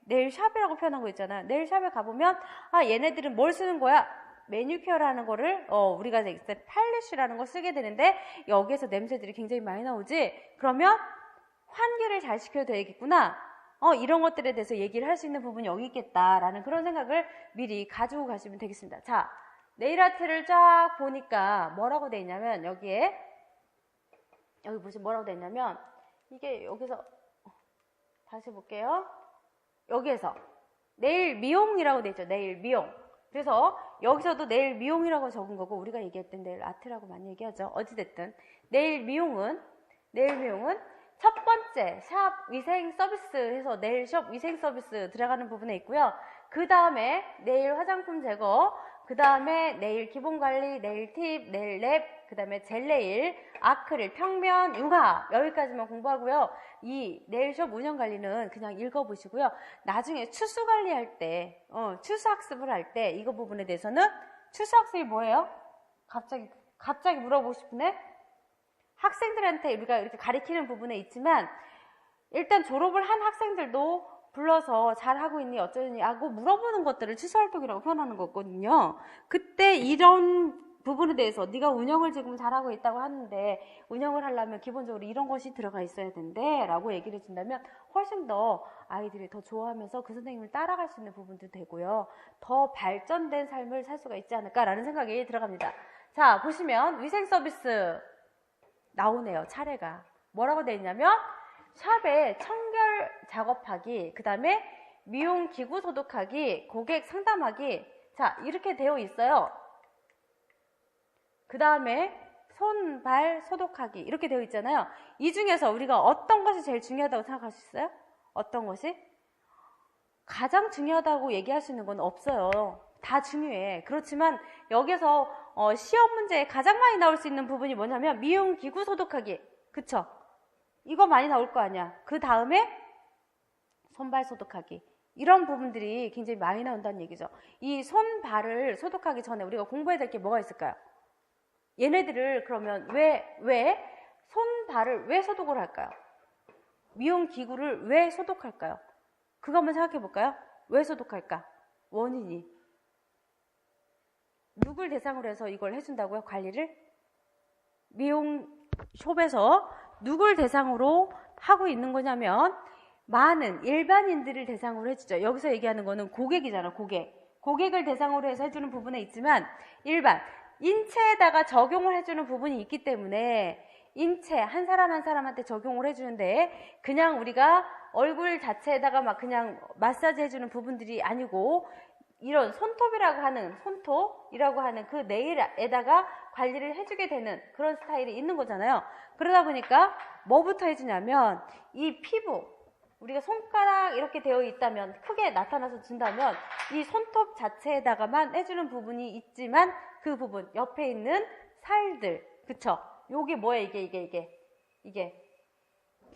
네일샵이라고 표현한 거 있잖아요. 네일샵에 가보면 얘네들은 뭘 쓰는 거야? 매니큐어라는 거를 우리가 이제 팔리쉬라는 걸 쓰게 되는데 여기에서 냄새들이 굉장히 많이 나오지? 그러면 환기를 잘 시켜야 되겠구나. 이런 것들에 대해서 얘기를 할 수 있는 부분이 여기 있겠다라는 그런 생각을 미리 가지고 가시면 되겠습니다. 자, 네일아트를 쫙 보니까 뭐라고 돼 있냐면 여기 보시면 뭐라고 돼 있냐면 이게 여기서 다시 볼게요. 여기에서 네일 미용이라고 돼 있죠. 네일 미용. 그래서 여기서도 네일 미용이라고 적은 거고 우리가 얘기했던 네일 아트라고 많이 얘기하죠. 어찌됐든 네일 미용은 첫 번째 샵 위생 서비스 해서 네일숍 위생 서비스 들어가는 부분에 있고요. 그 다음에 네일 화장품 제거, 그 다음에 네일 기본관리, 네일 팁, 네일 랩, 그 다음에 젤네일, 아크릴, 평면, 융화 여기까지만 공부하고요. 이 네일숍 운영관리는 그냥 읽어보시고요. 나중에 추수관리할 때, 추수학습을 할 때 이거 부분에 대해서는 추수학습이 뭐예요? 갑자기 물어보고 싶으네? 학생들한테 우리가 이렇게 가리키는 부분에 있지만 일단 졸업을 한 학생들도 불러서 잘하고 있니 어쩌니 하고 물어보는 것들을 추수활동이라고 표현하는 거거든요. 그때 이런 부분에 대해서 네가 운영을 지금 잘하고 있다고 하는데 운영을 하려면 기본적으로 이런 것이 들어가 있어야 된대 라고 얘기를 해준다면 훨씬 더 아이들이 더 좋아하면서 그 선생님을 따라갈 수 있는 부분도 되고요. 더 발전된 삶을 살 수가 있지 않을까라는 생각이 들어갑니다. 자, 보시면 위생 서비스 나오네요. 차례가. 뭐라고 되어 있냐면 샵에 청결 작업하기, 그 다음에 미용 기구 소독하기, 고객 상담하기. 자, 이렇게 되어 있어요. 그 다음에 손, 발 소독하기 이렇게 되어 있잖아요. 이 중에서 우리가 어떤 것이 제일 중요하다고 생각할 수 있어요? 어떤 것이? 가장 중요하다고 얘기할 수 있는 건 없어요. 다 중요해. 그렇지만 여기서 시험 문제에 가장 많이 나올 수 있는 부분이 뭐냐면 미용 기구 소독하기. 그쵸? 이거 많이 나올 거 아니야. 그 다음에 손발 소독하기. 이런 부분들이 굉장히 많이 나온다는 얘기죠. 이 손, 발을 소독하기 전에 우리가 공부해야 될 게 뭐가 있을까요? 얘네들을 그러면 손, 발을 왜 소독을 할까요? 미용 기구를 왜 소독할까요? 그거 한번 생각해 볼까요? 왜 소독할까? 원인이. 누굴 대상으로 해서 이걸 해준다고요? 관리를? 미용숍에서 누굴 대상으로 하고 있는 거냐면 많은 일반인들을 대상으로 해주죠. 여기서 얘기하는 거는 고객이잖아. 고객을 대상으로 해서 해주는 부분에 있지만 인체에다가 적용을 해주는 부분이 있기 때문에 인체 한 사람 한 사람한테 적용을 해주는데 그냥 우리가 얼굴 자체에다가 막 그냥 마사지 해주는 부분들이 아니고 이런 손톱이라고 하는 그 네일에다가 관리를 해주게 되는 그런 스타일이 있는 거잖아요. 그러다 보니까 뭐부터 해주냐면 이 피부, 우리가 손가락 이렇게 되어 있다면 크게 나타나서 준다면 이 손톱 자체에다가만 해주는 부분이 있지만 그 부분 옆에 있는 살들, 그쵸? 요게 뭐예요? 이게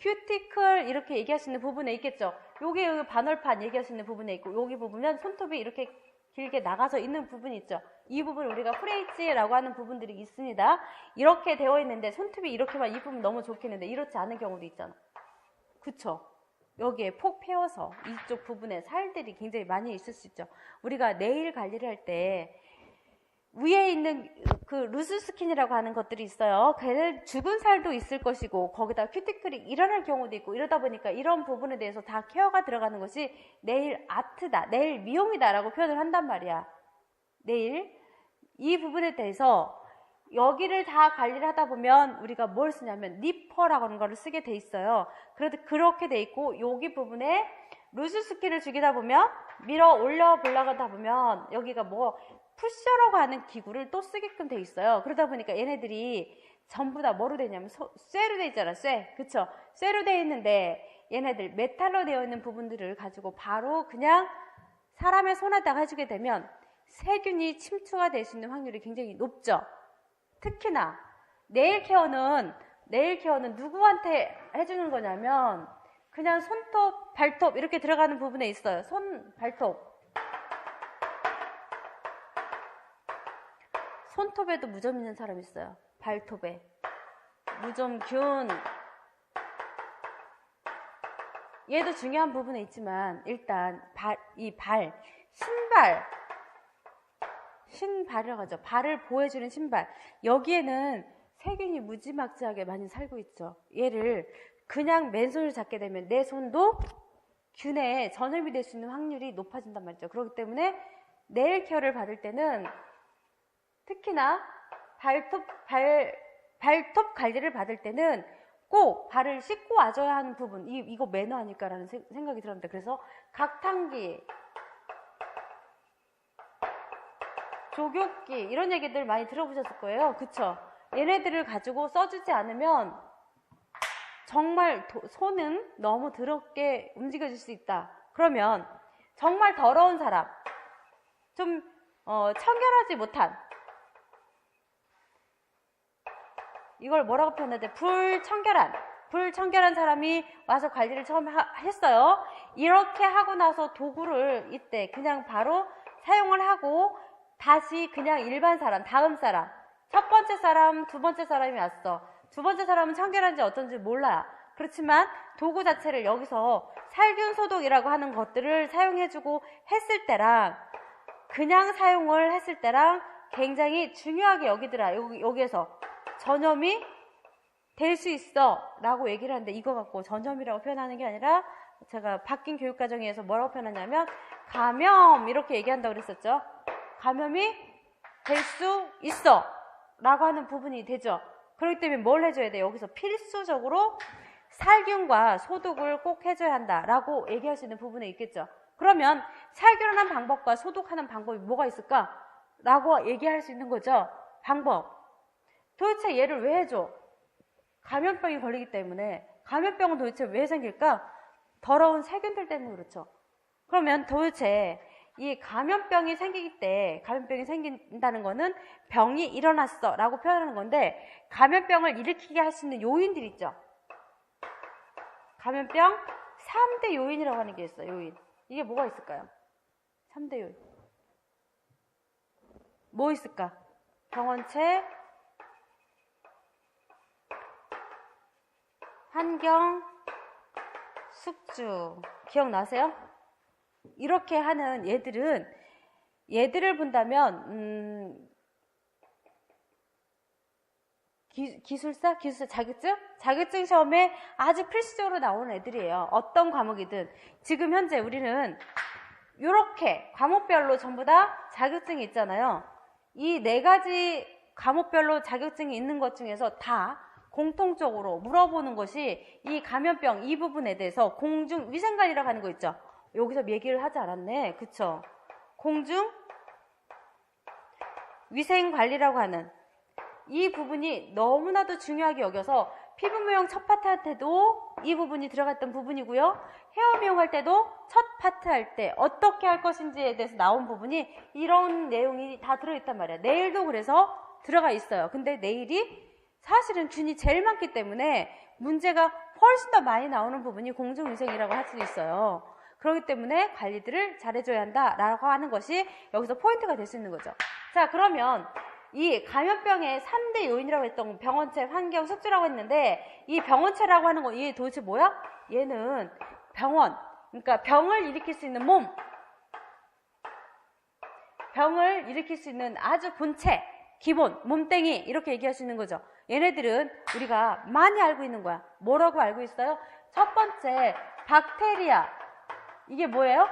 큐티클 이렇게 얘기할 수 있는 부분에 있겠죠. 요게 여기 반월판 얘기할 수 있는 부분에 있고 여기 보면 손톱이 이렇게 길게 나가서 있는 부분이 있죠. 이 부분을 우리가 프레이치라고 하는 부분들이 있습니다. 이렇게 되어 있는데 손톱이 이렇게만 입으면 너무 좋겠는데 이렇지 않은 경우도 있잖아. 그쵸? 여기에 폭 패여서 이쪽 부분에 살들이 굉장히 많이 있을 수 있죠. 우리가 네일 관리를 할 때 위에 있는 그 루스 스킨이라고 하는 것들이 있어요. 걔는 죽은 살도 있을 것이고 거기다 큐티클이 일어날 경우도 있고 이러다 보니까 이런 부분에 대해서 다 케어가 들어가는 것이 네일 아트다, 네일 미용이다 라고 표현을 한단 말이야. 네일 이 부분에 대해서 여기를 다 관리를 하다 보면 우리가 뭘 쓰냐면 니퍼라고 하는 거를 쓰게 돼 있어요. 그렇게 돼 있고 여기 부분에 루스 스킨을 죽이다 보면 밀어 올려 보려고 하다 보면 여기가 뭐 푸셔라고 하는 기구를 또 쓰게끔 돼 있어요. 그러다 보니까 얘네들이 전부 다 뭐로 되냐면 쇠로 돼 있잖아. 쇠. 그쵸? 쇠로 돼 있는데 얘네들 메탈로 되어 있는 부분들을 가지고 바로 그냥 사람의 손에다가 해주게 되면 세균이 침투가 될 수 있는 확률이 굉장히 높죠. 특히나 네일 케어는 누구한테 해주는 거냐면 그냥 손톱, 발톱 이렇게 들어가는 부분에 있어요. 손, 발톱. 손톱에도 무좀 있는 사람 있어요. 발톱에. 무좀균. 얘도 중요한 부분에 있지만 일단 신발이라고 하죠. 발을 보호해주는 신발. 여기에는 세균이 무지막지하게 많이 살고 있죠. 얘를 그냥 맨손을 잡게 되면 내 손도 균에 전염이 될 수 있는 확률이 높아진단 말이죠. 그렇기 때문에 네일 케어를 받을 때는 특히나 발톱 관리를 받을 때는 꼭 발을 씻고 와줘야 하는 부분, 이거 매너 아닐까라는 생각이 들었는데, 그래서 각탕기, 조교기 이런 얘기들 많이 들어보셨을 거예요. 그쵸? 얘네들을 가지고 써주지 않으면 정말 손은 너무 더럽게 움직여질 수 있다. 그러면 정말 더러운 사람, 좀 청결하지 못한, 이걸 뭐라고 표현해야 돼? 불청결한 사람이 와서 관리를 처음 했어요. 이렇게 하고 나서 도구를 이때 그냥 바로 사용을 하고 다시 그냥 일반 사람, 다음 사람, 첫 번째 사람, 두 번째 사람이 왔어. 두 번째 사람은 청결한지 어떤지 몰라. 그렇지만 도구 자체를 여기서 살균 소독이라고 하는 것들을 사용해주고 했을 때랑 그냥 사용을 했을 때랑 굉장히 중요하게 여기더라. 여기에서 전염이 될 수 있어 라고 얘기를 하는데, 이거 갖고 전염이라고 표현하는 게 아니라 제가 바뀐 교육과정에서 뭐라고 표현하냐면 감염 이렇게 얘기한다고 그랬었죠. 감염이 될 수 있어 라고 하는 부분이 되죠. 그렇기 때문에 뭘 해줘야 돼? 여기서 필수적으로 살균과 소독을 꼭 해줘야 한다 라고 얘기할 수 있는 부분이 있겠죠. 그러면 살균하는 방법과 소독하는 방법이 뭐가 있을까? 라고 얘기할 수 있는 거죠. 방법. 도대체 얘를 왜 해줘? 감염병이 걸리기 때문에. 감염병은 도대체 왜 생길까? 더러운 세균들 때문에 그렇죠. 그러면 도대체 이 감염병이 생기기 때, 감염병이 생긴다는 거는 병이 일어났어 라고 표현하는 건데, 감염병을 일으키게 할 수 있는 요인들이 있죠. 감염병 3대 요인이라고 하는 게 있어요. 요인. 이게 뭐가 있을까요? 3대 요인. 뭐 있을까? 병원체, 환경, 숙주. 기억나세요? 이렇게 하는 얘들을 본다면 기술사 자격증 시험에 아주 필수적으로 나오는 애들이에요. 어떤 과목이든. 지금 현재 우리는 이렇게 과목별로 전부 다 자격증이 있잖아요. 이 4가지 과목별로 자격증이 있는 것 중에서 다 공통적으로 물어보는 것이 이 감염병 이 부분에 대해서 공중위생관리라고 하는 거 있죠. 여기서 얘기를 하지 않았네. 그쵸? 공중위생관리라고 하는 이 부분이 너무나도 중요하게 여겨서 피부 미용 첫 파트 할 때도 이 부분이 들어갔던 부분이고요. 헤어 미용할 때도 첫 파트 할 때 어떻게 할 것인지에 대해서 나온 부분이 이런 내용이 다 들어있단 말이야. 네일도 그래서 들어가 있어요. 근데 네일이 사실은 균이 제일 많기 때문에 문제가 훨씬 더 많이 나오는 부분이 공중위생이라고 할 수도 있어요. 그렇기 때문에 관리들을 잘해줘야 한다라고 하는 것이 여기서 포인트가 될 수 있는 거죠. 자, 그러면 이 감염병의 3대 요인이라고 했던 병원체, 환경, 숙주라고 했는데, 이 병원체라고 하는 거, 이게 도대체 뭐야? 얘는 그러니까 병을 일으킬 수 있는 몸, 병을 일으킬 수 있는 아주 본체, 기본, 몸땡이, 이렇게 얘기할 수 있는 거죠. 얘네들은 우리가 많이 알고 있는 거야. 뭐라고 알고 있어요? 첫 번째, 박테리아. 이게 뭐예요?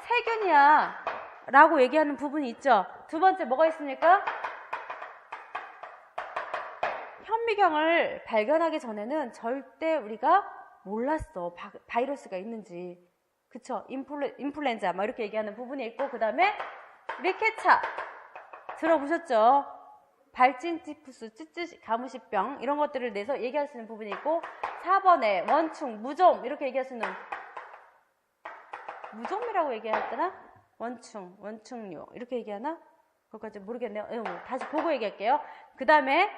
세균이야 라고 얘기하는 부분이 있죠. 두 번째 뭐가 있습니까? 현미경을 발견하기 전에는 절대 우리가 몰랐어. 바이러스가 있는지. 그쵸? 인플루엔자 막 이렇게 얘기하는 부분이 있고, 그 다음에 리케차 들어보셨죠? 발진티푸스, 찌찌 가무시병 이런 것들을 내서 얘기할 수 있는 부분이 있고, 4번에 원충, 무좀 이렇게 얘기할 수 있는, 무좀이라고 얘기했더라? 원충류 이렇게 얘기하나? 그것까지 모르겠네요. 다시 보고 얘기할게요. 그 다음에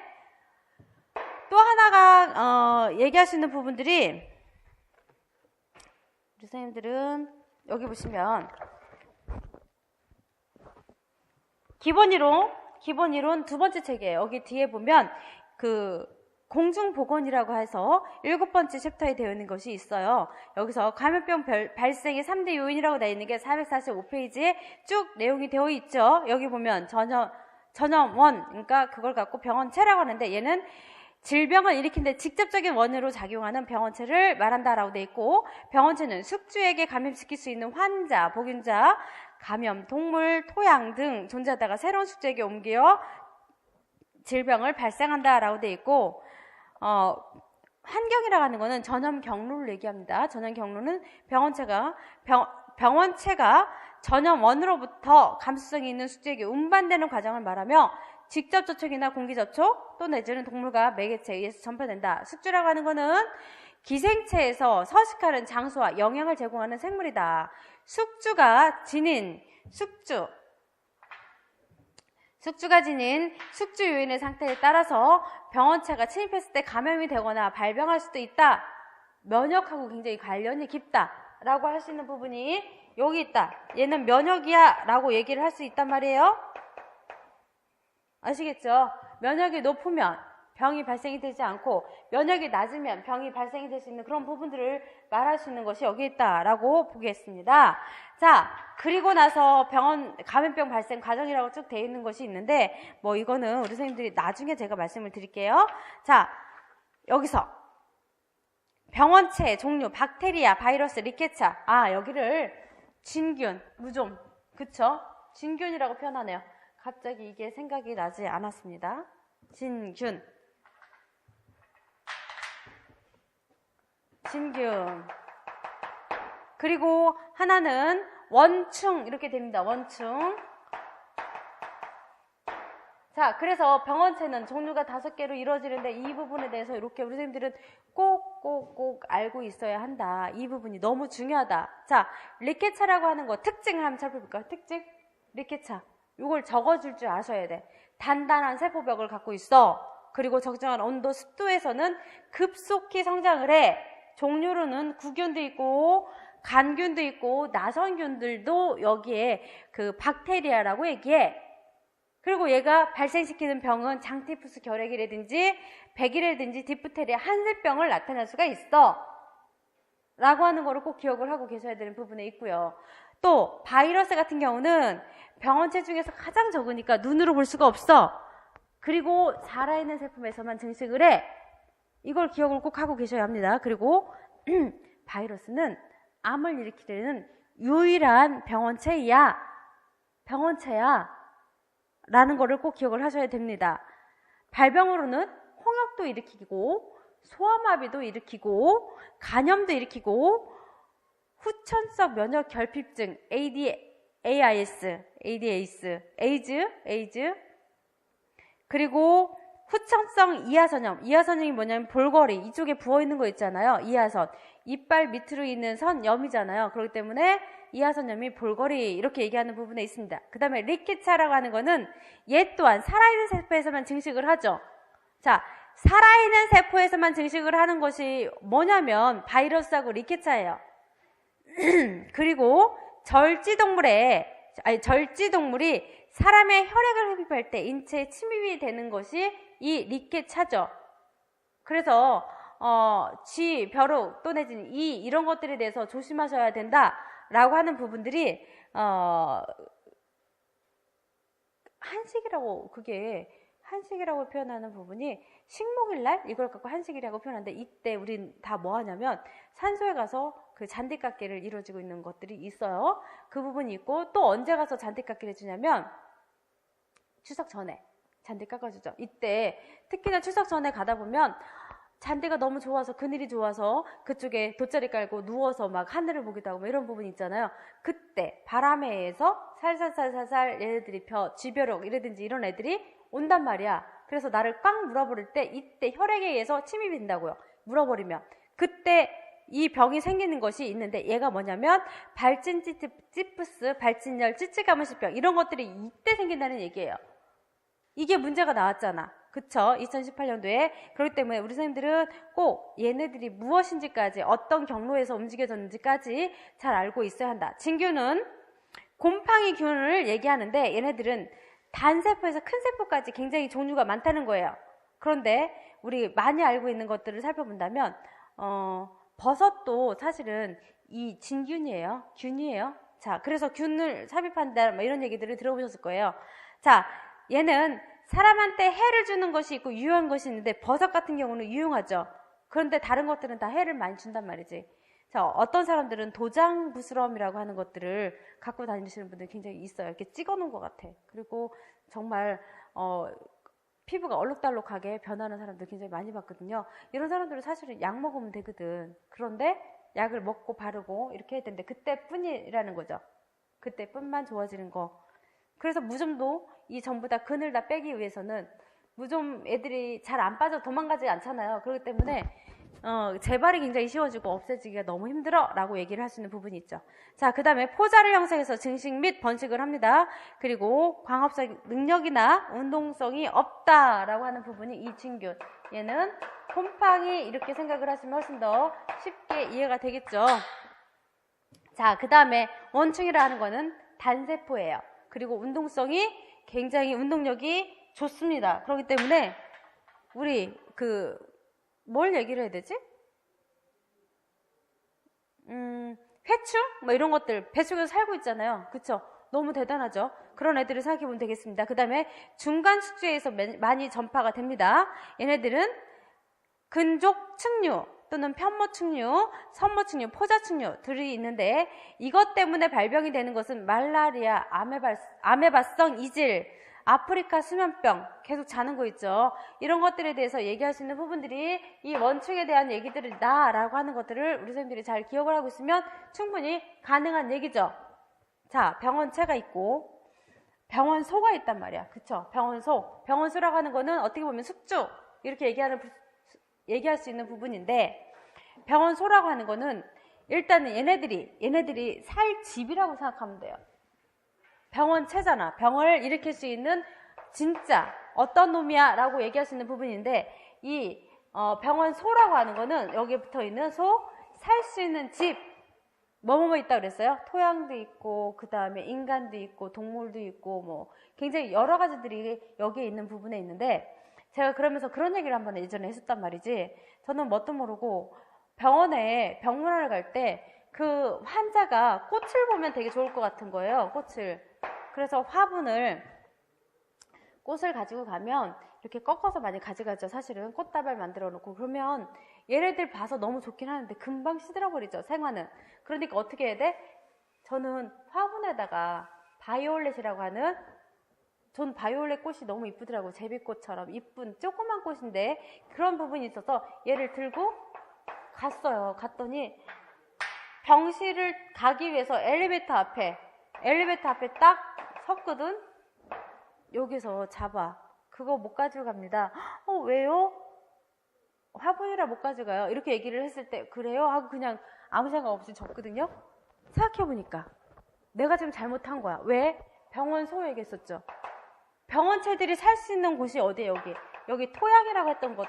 또 하나가 얘기할 수 있는 부분들이, 우리 선생님들은 여기 보시면 기본이론 두 번째 책이에요. 여기 뒤에 보면 그 공중보건이라고 해서 7번째 챕터에 되어 있는 것이 있어요. 여기서 감염병 발생의 3대 요인이라고 되어 있는 게 445페이지에 쭉 내용이 되어 있죠. 여기 보면 전염원, 그러니까 그걸 갖고 병원체라고 하는데, 얘는 질병을 일으키는데 직접적인 원인으로 작용하는 병원체를 말한다라고 되어 있고, 병원체는 숙주에게 감염시킬 수 있는 환자, 보균자, 감염, 동물, 토양 등 존재하다가 새로운 숙주에게 옮겨 질병을 발생한다라고 되어 있고, 환경이라고 하는 거는 전염 경로를 얘기합니다. 전염 경로는 병원체가 전염원으로부터 감수성이 있는 숙주에게 운반되는 과정을 말하며, 직접 접촉이나 공기 접촉 또 내지는 동물과 매개체에 의해서 전파된다. 숙주라고 하는 거는 기생체에서 서식하는 장소와 영향을 제공하는 생물이다. 숙주가 지닌 숙주, 숙주가 지닌 숙주 요인의 상태에 따라서 병원체가 침입했을 때 감염이 되거나 발병할 수도 있다. 면역하고 굉장히 관련이 깊다라고 할 수 있는 부분이 여기 있다. 얘는 면역이야 라고 얘기를 할 수 있단 말이에요. 아시겠죠? 면역이 높으면 병이 발생이 되지 않고 면역이 낮으면 병이 발생이 될 수 있는 그런 부분들을 말할 수 있는 것이 여기 있다라고 보겠습니다. 자, 그리고 나서 감염병 발생 과정이라고 쭉 되어 있는 것이 있는데 뭐 이거는 우리 선생님들이 나중에 제가 말씀을 드릴게요. 자, 여기서 병원체 종류, 박테리아, 바이러스, 리케차. 여기를 진균, 무좀, 그쵸? 진균이라고 표현하네요. 갑자기 이게 생각이 나지 않았습니다. 진균. 그리고 하나는 원충 이렇게 됩니다. 원충. 자, 그래서 병원체는 종류가 5개로 이루어지는데 이 부분에 대해서 이렇게 우리 선생님들은 꼭 알고 있어야 한다. 이 부분이 너무 중요하다. 자, 리케차라고 하는 거 특징을 한번 살펴볼까요? 특징? 리케차. 이걸 적어줄 줄 아셔야 돼. 단단한 세포벽을 갖고 있어. 그리고 적정한 온도, 습도에서는 급속히 성장을 해. 종류로는 구균도 있고 간균도 있고 나선균들도 여기에 그 박테리아라고 얘기해. 그리고 얘가 발생시키는 병은 장티푸스 결핵이라든지 백이라든지 디프테리아 한세병을 나타낼 수가 있어 라고 하는 거를 꼭 기억을 하고 계셔야 되는 부분에 있고요. 또 바이러스 같은 경우는 병원체 중에서 가장 적으니까 눈으로 볼 수가 없어. 그리고 살아있는 세포에서만 증식을 해. 이걸 기억을 꼭 하고 계셔야 합니다. 그리고 바이러스는 암을 일으키는 유일한 병원체야 라는 거를 꼭 기억을 하셔야 됩니다. 발병으로는 홍역도 일으키고 소아마비도 일으키고 간염도 일으키고 후천성 면역 결핍증 ADAS, 에이즈 그리고 후천성 이하선염이 뭐냐면 볼거리 이쪽에 부어있는 거 있잖아요. 이하선 이빨 밑으로 있는 선염이잖아요. 그렇기 때문에 이하선염이 볼거리 이렇게 얘기하는 부분에 있습니다. 그 다음에 리케차라고 하는 거는 얘 또한 살아있는 세포에서만 증식을 하죠. 자, 살아있는 세포에서만 증식을 하는 것이 뭐냐면 바이러스하고 리케차예요. 그리고 절지동물이 사람의 혈액을 흡입할 때 인체에 침입이 되는 것이 이 리케차죠. 그래서 쥐, 벼룩 또 내지는 이런 것들에 대해서 조심하셔야 된다라고 하는 부분들이 한식이라고 표현하는 부분이 식목일날 이걸 갖고 한식이라고 표현하는데 이때 우린 다 뭐 하냐면 산소에 가서 그 잔디깎기를 이루어지고 있는 것들이 있어요. 그 부분이 있고 또 언제 가서 잔디깎기를 해주냐면 추석 전에 잔디 깎아주죠. 이때 특히나 추석 전에 가다 보면 잔디가 너무 좋아서 그늘이 좋아서 그쪽에 돗자리 깔고 누워서 막 하늘을 보기도 하고 이런 부분이 있잖아요. 그때 바람에 의해서 살살살살살 얘네들이 쥐벼룩 이라든지 이런 애들이 온단 말이야. 그래서 나를 꽉 물어버릴 때 이때 혈액에 의해서 침입이 된다고요. 물어버리면 그때 이 병이 생기는 것이 있는데 얘가 뭐냐면 발진찌푸스, 발진열, 찌찌가무시병 이런 것들이 이때 생긴다는 얘기예요. 이게 문제가 나왔잖아. 그쵸? 2018년도에. 그렇기 때문에 우리 선생님들은 꼭 얘네들이 무엇인지까지 어떤 경로에서 움직여졌는지까지 잘 알고 있어야 한다. 진균은 곰팡이균을 얘기하는데 얘네들은 단세포에서 큰 세포까지 굉장히 종류가 많다는 거예요. 그런데 우리 많이 알고 있는 것들을 살펴본다면 버섯도 사실은 이 진균이에요. 균이에요. 자, 그래서 균을 삽입한다 뭐 이런 얘기들을 들어보셨을 거예요. 자, 얘는 사람한테 해를 주는 것이 있고 유용한 것이 있는데 버섯 같은 경우는 유용하죠. 그런데 다른 것들은 다 해를 많이 준단 말이지. 자, 어떤 사람들은 도장부스럼이라고 하는 것들을 갖고 다니시는 분들이 굉장히 있어요. 이렇게 찍어놓은 것 같아. 그리고 정말 피부가 얼룩달룩하게 변하는 사람들 굉장히 많이 봤거든요. 이런 사람들은 사실은 약 먹으면 되거든. 그런데 약을 먹고 바르고 이렇게 해야 되는데 그때뿐이라는 거죠. 그때뿐만 좋아지는 거. 그래서 무좀도 이 전부 다 근을 다 빼기 위해서는 무좀 애들이 잘 안 빠져 도망가지 않잖아요. 그렇기 때문에 재발이 굉장히 쉬워지고 없애지기가 너무 힘들어 라고 얘기를 할 수 있는 부분이 있죠. 자, 그 다음에 포자를 형성해서 증식 및 번식을 합니다. 그리고 광합성 능력이나 운동성이 없다라고 하는 부분이 이 진균. 얘는 곰팡이 이렇게 생각을 하시면 훨씬 더 쉽게 이해가 되겠죠. 자, 그 다음에 원충이라 하는 거는 단세포예요. 그리고 운동성이 굉장히 운동력이 좋습니다. 그렇기 때문에 우리 뭘 얘기를 해야 되지? 회충? 뭐 이런 것들 뱃속에서 살고 있잖아요. 그쵸? 너무 대단하죠? 그런 애들을 생각해보면 되겠습니다. 그 다음에 중간 숙주에서 많이 전파가 됩니다. 얘네들은 근족 측류 또는 편모측류, 선모측류, 포자측류들이 있는데 이것 때문에 발병이 되는 것은 말라리아, 아메바성 이질, 아프리카 수면병 계속 자는 거 있죠. 이런 것들에 대해서 얘기할 수 있는 부분들이 이 원충에 대한 얘기들이다 라고 하는 것들을 우리 선생님들이 잘 기억을 하고 있으면 충분히 가능한 얘기죠. 자, 병원체가 있고 병원소가 있단 말이야. 그쵸? 병원소. 병원소라고 하는 거는 어떻게 보면 숙주 이렇게 얘기할 수 있는 부분인데 병원소라고 하는 거는 일단은 얘네들이 살 집이라고 생각하면 돼요. 병원체잖아. 병을 일으킬 수 있는 진짜 어떤 놈이야 라고 얘기할 수 있는 부분인데 이 병원소라고 하는 거는 여기에 붙어있는 소, 살 수 있는 집 뭐뭐 있다고 그랬어요? 토양도 있고 그 다음에 인간도 있고 동물도 있고 뭐 굉장히 여러 가지들이 여기에 있는 부분에 있는데 제가 그러면서 그런 얘기를 한번 예전에 했었단 말이지. 저는 뭣도 모르고 병원에 병문안을 갈 때 그 환자가 꽃을 보면 되게 좋을 것 같은 거예요. 꽃을. 그래서 화분을 꽃을 가지고 가면 이렇게 꺾어서 많이 가져가죠. 사실은 꽃다발 만들어 놓고 그러면 얘네들 봐서 너무 좋긴 하는데 금방 시들어버리죠. 생화는. 그러니까 어떻게 해야 돼? 저는 화분에다가 바이올렛이라고 하는 전 바이올렛 꽃이 너무 이쁘더라고요. 제비꽃처럼 이쁜 조그만 꽃인데 그런 부분이 있어서 얘를 들고 갔어요. 갔더니 병실을 가기 위해서 엘리베이터 앞에 딱 섰거든. 여기서 잡아. 그거 못 가지고 갑니다. 왜요? 화분이라 못 가져가요. 이렇게 얘기를 했을 때 그래요? 하고 그냥 아무 생각 없이 졌거든요. 생각해보니까 내가 지금 잘못한 거야. 왜? 병원소 얘기했었죠. 병원체들이 살 수 있는 곳이 어디예요? 여기 토양이라고 했던 곳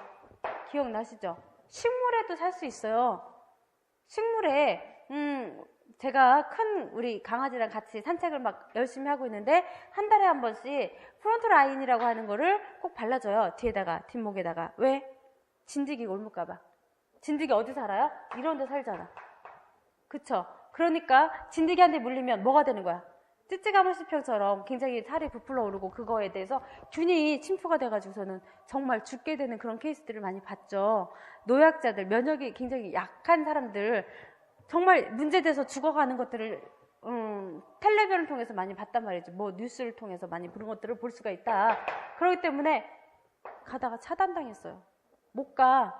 기억나시죠? 식물에도 살 수 있어요. 식물에 제가 큰 우리 강아지랑 같이 산책을 막 열심히 하고 있는데 한 달에 한 번씩 프론트 라인이라고 하는 거를 꼭 발라줘요. 뒤에다가 뒷목에다가. 왜? 진드기가 옮을까봐. 진드기 어디 살아요? 이런 데 살잖아. 그쵸? 그러니까 진드기한테 물리면 뭐가 되는 거야? 찌찌가마시병처럼 굉장히 살이 부풀어 오르고 그거에 대해서 균이 침투가 돼가지고서는 정말 죽게 되는 그런 케이스들을 많이 봤죠. 노약자들, 면역이 굉장히 약한 사람들 정말 문제돼서 죽어가는 것들을 텔레비전을 통해서 많이 봤단 말이죠. 뭐 뉴스를 통해서 많이 그런 것들을 볼 수가 있다. 그렇기 때문에 가다가 차단당했어요. 못 가.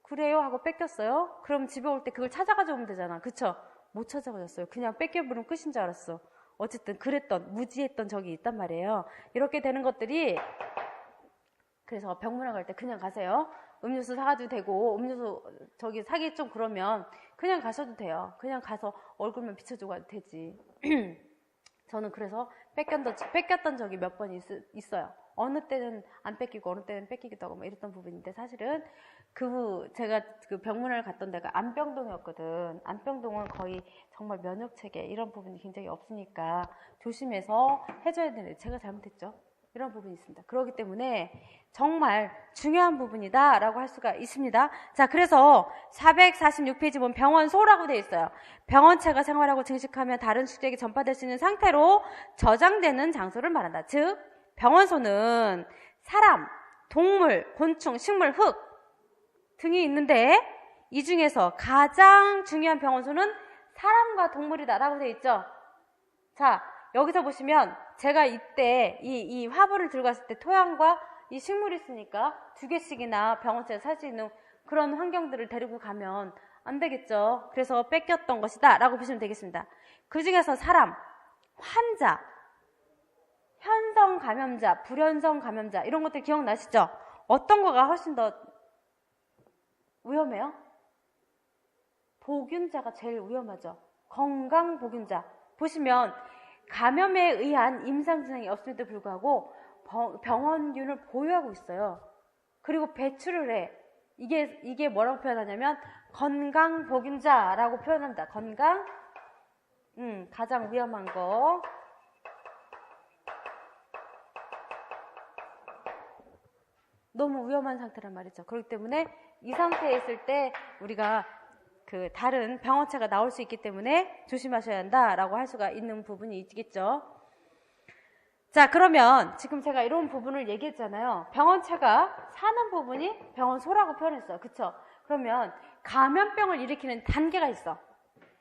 그래요? 하고 뺏겼어요. 그럼 집에 올 때 그걸 찾아가지고 오면 되잖아. 그쵸? 못 찾아가졌어요. 그냥 뺏겨버리면 끝인 줄 알았어. 어쨌든 무지했던 적이 있단 말이에요. 이렇게 되는 것들이 그래서 병문안 갈 때 그냥 가세요. 음료수 사가도 되고 음료수 저기 사기 좀 그러면 그냥 가셔도 돼요. 그냥 가서 얼굴만 비춰주고 가도 되지. 저는 그래서 뺏겼던 적이 몇 번 있어요. 어느 때는 안 뺏기고 어느 때는 뺏기기도 하고 뭐 이랬던 부분인데 사실은 제가 그 병문안을 갔던 데가 안병동이었거든. 안병동은 거의 정말 면역체계 이런 부분이 굉장히 없으니까 조심해서 해줘야 되는데 제가 잘못했죠. 이런 부분이 있습니다. 그렇기 때문에 정말 중요한 부분이다 라고 할 수가 있습니다. 자, 그래서 446페이지 보면 병원소라고 되어 있어요. 병원체가 생활하고 증식하면 다른 숙주에게 전파될 수 있는 상태로 저장되는 장소를 말한다. 즉 병원소는 사람, 동물, 곤충, 식물, 흙 등이 있는데 이 중에서 가장 중요한 병원소는 사람과 동물이다 라고 되어 있죠. 자, 여기서 보시면 제가 이때 이 화분을 들고 왔을 때 토양과 이 식물이 있으니까 2개씩이나 병원체에 살 수 있는 그런 환경들을 데리고 가면 안 되겠죠. 그래서 뺏겼던 것이다 라고 보시면 되겠습니다. 그 중에서 사람, 환자, 현성 감염자, 불현성 감염자 이런 것들 기억나시죠? 어떤 거가 훨씬 더 위험해요? 보균자가 제일 위험하죠. 건강보균자. 보시면 감염에 의한 임상증상이 없음에도 불구하고 병원균을 보유하고 있어요. 그리고 배출을 해. 이게 뭐라고 표현하냐면 건강보균자라고 표현한다. 건강, 가장 위험한 거. 너무 위험한 상태란 말이죠. 그렇기 때문에 이 상태에 있을 때 우리가 그 다른 병원체가 나올 수 있기 때문에 조심하셔야 한다라고 할 수가 있는 부분이 있겠죠. 자, 그러면 지금 제가 이런 부분을 얘기했잖아요. 병원체가 사는 부분이 병원소라고 표현했어요. 그쵸? 그러면 감염병을 일으키는 단계가 있어.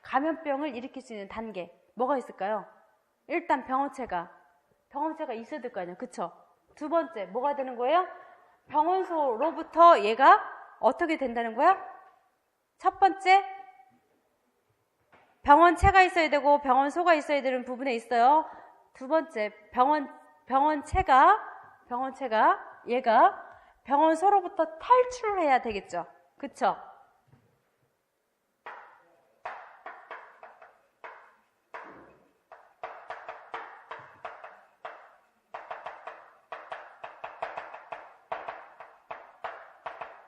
감염병을 일으킬 수 있는 단계. 뭐가 있을까요? 일단 병원체가 있어야 될 거 아니에요. 그쵸? 두 번째, 뭐가 되는 거예요? 병원소로부터 얘가 어떻게 된다는 거야? 첫 번째, 병원체가 있어야 되고 병원소가 있어야 되는 부분에 있어요. 두 번째, 병원체가 얘가 병원소로부터 탈출을 해야 되겠죠. 그쵸?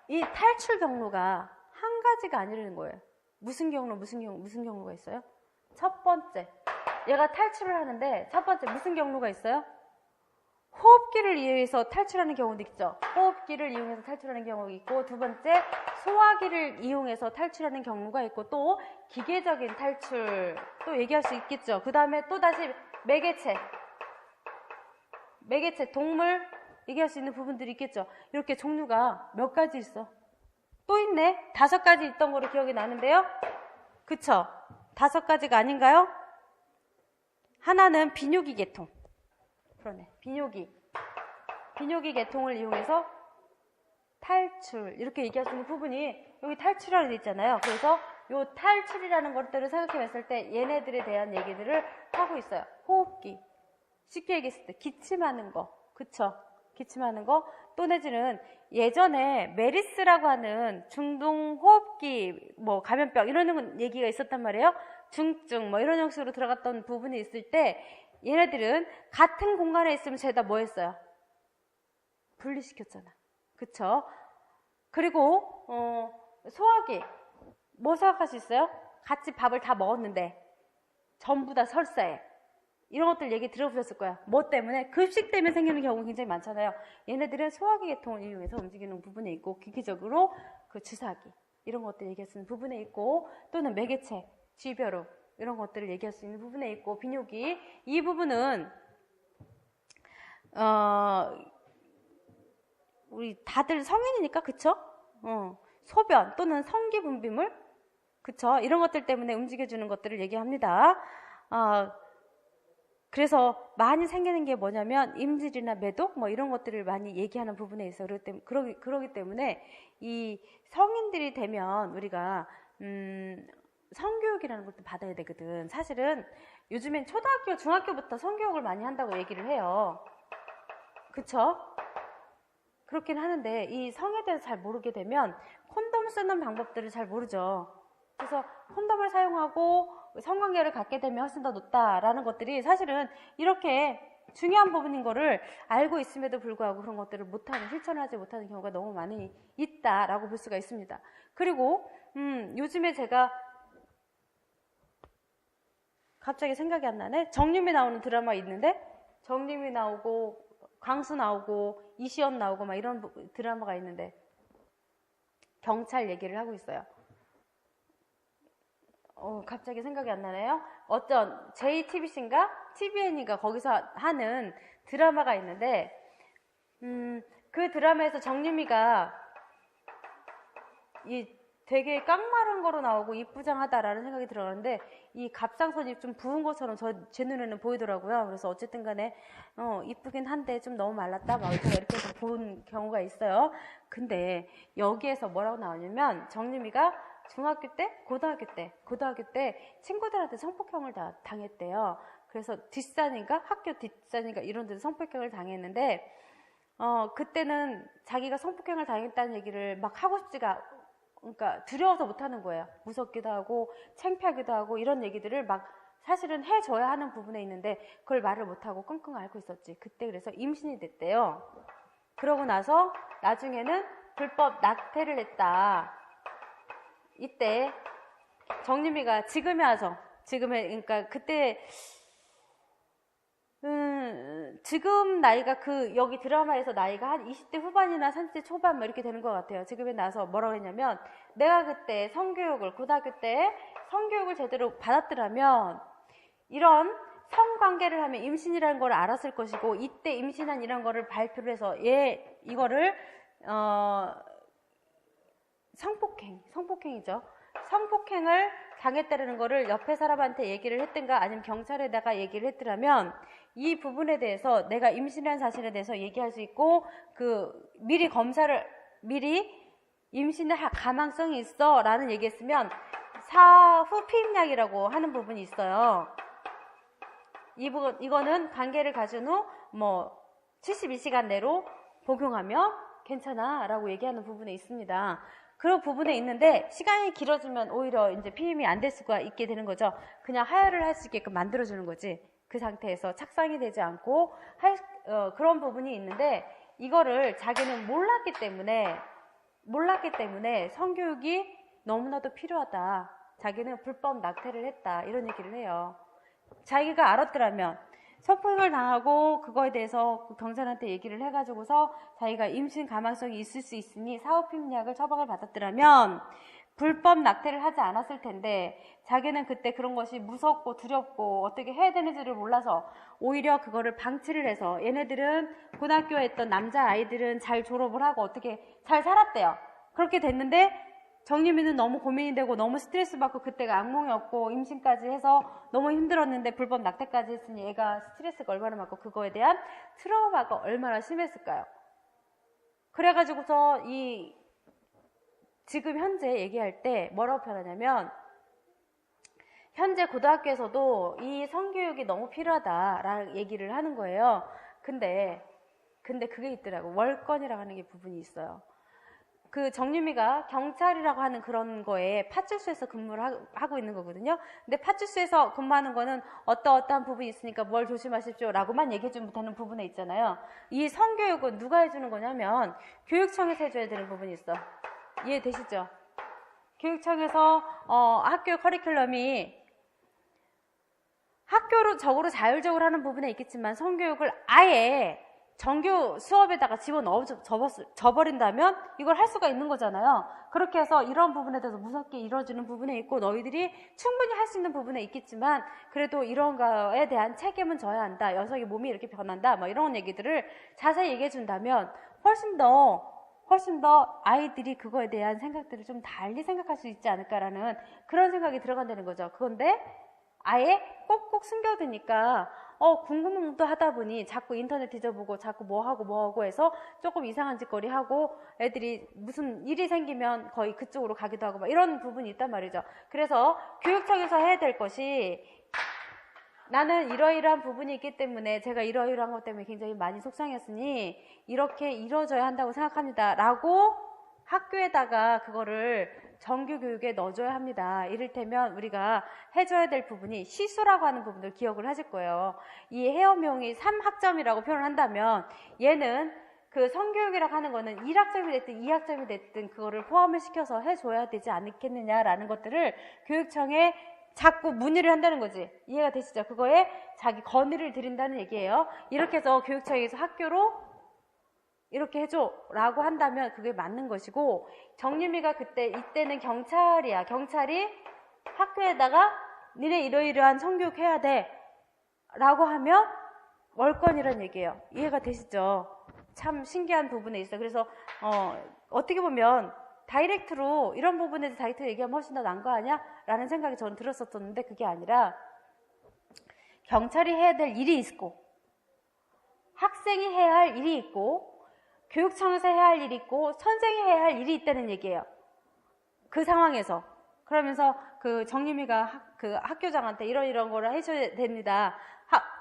이 탈출 경로가 한 가지가 아니라는 거예요. 무슨 경로가 있어요? 첫 번째, 얘가 탈출을 하는데 첫 번째 무슨 경로가 있어요? 호흡기를 이용해서 탈출하는 경우도 있죠. 호흡기를 이용해서 탈출하는 경우가 있고, 두 번째 소화기를 이용해서 탈출하는 경우가 있고, 또 기계적인 탈출 또 얘기할 수 있겠죠. 그 다음에 또 다시 매개체 동물 얘기할 수 있는 부분들이 있겠죠. 이렇게 종류가 몇 가지 있어. 또 있네. 5가지 있던 거로 기억이 나는데요. 그쵸? 5가지가 아닌가요? 하나는 비뇨기 계통. 그러네. 비뇨기 계통을 이용해서 탈출. 이렇게 얘기할 수 있는 부분이 여기 탈출이라고 되어 있잖아요. 그래서 요 탈출이라는 것들을 생각해 봤을 때 얘네들에 대한 얘기들을 하고 있어요. 호흡기. 쉽게 얘기했을 때 기침하는 거. 그쵸? 기침하는 거. 또 내지는 예전에 메리스라고 하는 중동호흡기 감염병 이런 얘기가 있었단 말이에요. 중증 이런 형식으로 들어갔던 부분이 있을 때 얘네들은 같은 공간에 있으면 죄다 뭐 했어요? 분리시켰잖아. 그쵸? 그리고 소화기 뭐 생각할 수 있어요? 같이 밥을 다 먹었는데 전부 다 설사해. 이런 것들 얘기 들어보셨을 거야. 뭐 때문에? 급식 때문에 생기는 경우가 굉장히 많잖아요. 얘네들은 소화기 계통을 이용해서 움직이는 부분에 있고, 기계적으로 그 주사기 이런 것들 얘기할 수 있는 부분에 있고, 또는 매개체, 쥐벼룩 이런 것들을 얘기할 수 있는 부분에 있고, 비뇨기 이 부분은 우리 다들 성인이니까 그쵸? 소변 또는 성기 분비물 그쵸? 이런 것들 때문에 움직여주는 것들을 얘기합니다. 그래서 많이 생기는 게 뭐냐면 임질이나 매독 이런 것들을 많이 얘기하는 부분에 있어요. 그러기 때문에 이 성인들이 되면 우리가 성교육이라는 것도 받아야 되거든. 사실은 요즘엔 초등학교, 중학교부터 성교육을 많이 한다고 얘기를 해요. 그쵸? 그렇긴 하는데 이 성에 대해서 잘 모르게 되면 콘돔 쓰는 방법들을 잘 모르죠. 그래서 콘돔을 사용하고 성관계를 갖게 되면 훨씬 더 높다라는 것들이 사실은 이렇게 중요한 부분인 거를 알고 있음에도 불구하고 그런 것들을 실천하지 못하는 경우가 너무 많이 있다라고 볼 수가 있습니다. 그리고 요즘에 제가 갑자기 생각이 안 나네. 정유미 나오는 드라마 있는데 정유미 나오고 광수 나오고 이시연 나오고 이런 드라마가 있는데 경찰 얘기를 하고 있어요. 갑자기 생각이 안 나네요. 어떤 JTBC인가 TVN인가 거기서 하는 드라마가 있는데 그 드라마에서 정유미가 되게 깡마른 거로 나오고 이쁘장하다라는 생각이 들었는데 이 갑상선이 좀 부은 것처럼 제 눈에는 보이더라고요. 그래서 어쨌든 간에 이쁘긴 한데 좀 너무 말랐다 이렇게 해서 본 경우가 있어요. 근데 여기에서 뭐라고 나오냐면 정유미가 중학교 때, 고등학교 때 친구들한테 성폭행을 당했대요. 그래서 학교 뒷산인가 이런 데서 성폭행을 당했는데 그때는 자기가 성폭행을 당했다는 얘기를 막 하고 싶지가 그러니까 두려워서 못하는 거예요. 무섭기도 하고 창피하기도 하고 이런 얘기들을 막 사실은 해줘야 하는 부분에 있는데 그걸 말을 못하고 끙끙 앓고 있었지. 그때 그래서 임신이 됐대요. 그러고 나서 나중에는 불법 낙태를 했다. 이때 정유미가 지금에 와서 그러니까 그때 지금 나이가 여기 드라마에서 나이가 한 20대 후반이나 30대 초반 뭐 이렇게 되는 것 같아요. 지금에 나서 뭐라고 했냐면 내가 그때 고등학교 때 성교육을 제대로 받았더라면 이런 성관계를 하면 임신이라는 걸 알았을 것이고 이때 임신한 이런 거를 발표를 해서 이거를 성폭행이죠. 성폭행을 당했다는 거를 옆에 사람한테 얘기를 했든가 아니면 경찰에다가 얘기를 했더라면 이 부분에 대해서 내가 임신한 사실에 대해서 얘기할 수 있고 미리 임신을 할 가망성이 있어 라는 얘기했으면 사후 피임약이라고 하는 부분이 있어요. 이거는 관계를 가진 후 72시간 내로 복용하면 괜찮아 라고 얘기하는 부분에 있습니다. 그런 부분에 있는데 시간이 길어지면 오히려 이제 피임이 안 될 수가 있게 되는 거죠. 그냥 하혈을 할 수 있게끔 만들어주는 거지. 그 상태에서 착상이 되지 않고 그런 부분이 있는데 이거를 자기는 몰랐기 때문에 성교육이 너무나도 필요하다. 자기는 불법 낙태를 했다. 이런 얘기를 해요. 자기가 알았더라면 성폭행을 당하고 그거에 대해서 경찰한테 얘기를 해가지고서 자기가 임신 가망성이 있을 수 있으니 사후피임약을 처방을 받았더라면 불법 낙태를 하지 않았을 텐데 자기는 그때 그런 것이 무섭고 두렵고 어떻게 해야 되는지를 몰라서 오히려 그거를 방치를 해서 얘네들은 고등학교에 있던 남자아이들은 잘 졸업을 하고 어떻게 잘 살았대요. 그렇게 됐는데 정유미는 너무 고민이 되고 너무 스트레스 받고 그때가 악몽이었고 임신까지 해서 너무 힘들었는데 불법 낙태까지 했으니 얘가 스트레스가 얼마나 많고 그거에 대한 트라우마가 얼마나 심했을까요? 그래가지고서 지금 현재 얘기할 때 뭐라고 표현하냐면 현재 고등학교에서도 이 성교육이 너무 필요하다라는 얘기를 하는 거예요. 근데 그게 있더라고. 월권이라고 하는 게 부분이 있어요. 정유미가 경찰이라고 하는 그런 거에 파출소에서 근무를 하고 있는 거거든요. 근데 파출소에서 근무하는 거는 어떠한 부분이 있으니까 뭘 조심하십시오 라고만 얘기해주면 되는 부분에 있잖아요. 이 성교육은 누가 해주는 거냐면 교육청에서 해줘야 되는 부분이 있어. 이해되시죠? 교육청에서 학교 커리큘럼이 학교적으로 자율적으로 하는 부분에 있겠지만 성교육을 아예 정규 수업에다가 집어넣어버린다면 이걸 할 수가 있는 거잖아요. 그렇게 해서 이런 부분에 대해서 무섭게 이루어지는 부분에 있고 너희들이 충분히 할 수 있는 부분에 있겠지만 그래도 이런 거에 대한 책임은 져야 한다. 녀석의 몸이 이렇게 변한다. 이런 얘기들을 자세히 얘기해 준다면 훨씬 더 아이들이 그거에 대한 생각들을 좀 달리 생각할 수 있지 않을까라는 그런 생각이 들어간다는 거죠. 그런데 아예 꼭꼭 숨겨두니까 궁금도 하다 보니 자꾸 인터넷 뒤져보고 자꾸 뭐하고 해서 조금 이상한 짓거리 하고 애들이 무슨 일이 생기면 거의 그쪽으로 가기도 하고 이런 부분이 있단 말이죠. 그래서 교육청에서 해야 될 것이 나는 이러이러한 부분이 있기 때문에 제가 이러이러한 것 때문에 굉장히 많이 속상했으니 이렇게 이루어져야 한다고 생각합니다. 라고 학교에다가 그거를 정규 교육에 넣어줘야 합니다. 이를테면 우리가 해줘야 될 부분이 시수라고 하는 부분을 기억을 하실 거예요. 이 헤어명이 3학점이라고 표현을 한다면 얘는 그 성교육이라고 하는 거는 1학점이 됐든 2학점이 됐든 그거를 포함을 시켜서 해줘야 되지 않겠느냐라는 것들을 교육청에 자꾸 문의를 한다는 거지. 이해가 되시죠? 그거에 자기 건의를 드린다는 얘기예요. 이렇게 해서 교육청에서 학교로 이렇게 해줘 라고 한다면 그게 맞는 것이고 정유미가 이때는 경찰이야. 경찰이 학교에다가 니네 이러이러한 성교육 해야 돼 라고 하면 월권이란 얘기예요. 이해가 되시죠? 참 신기한 부분에 있어요. 그래서 어떻게 보면 다이렉트로 이런 부분에 대해서 다이렉트로 얘기하면 훨씬 더 나은 거 아니야? 라는 생각이 저는 들었었는데 그게 아니라 경찰이 해야 될 일이 있고 학생이 해야 할 일이 있고 교육청에서 해야 할 일이 있고 선생이 해야 할 일이 있다는 얘기예요. 그 상황에서. 그러면서 정유미가 학교장한테 이런 거를 해줘야 됩니다.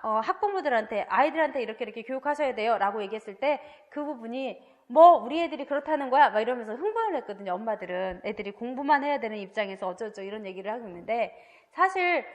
학부모들한테 아이들한테 이렇게 교육하셔야 돼요 라고 얘기했을 때 그 부분이 뭐 우리 애들이 그렇다는 거야 막 이러면서 흥분을 했거든요. 엄마들은 애들이 공부만 해야 되는 입장에서 어쩌고 이런 얘기를 하고 있는데 사실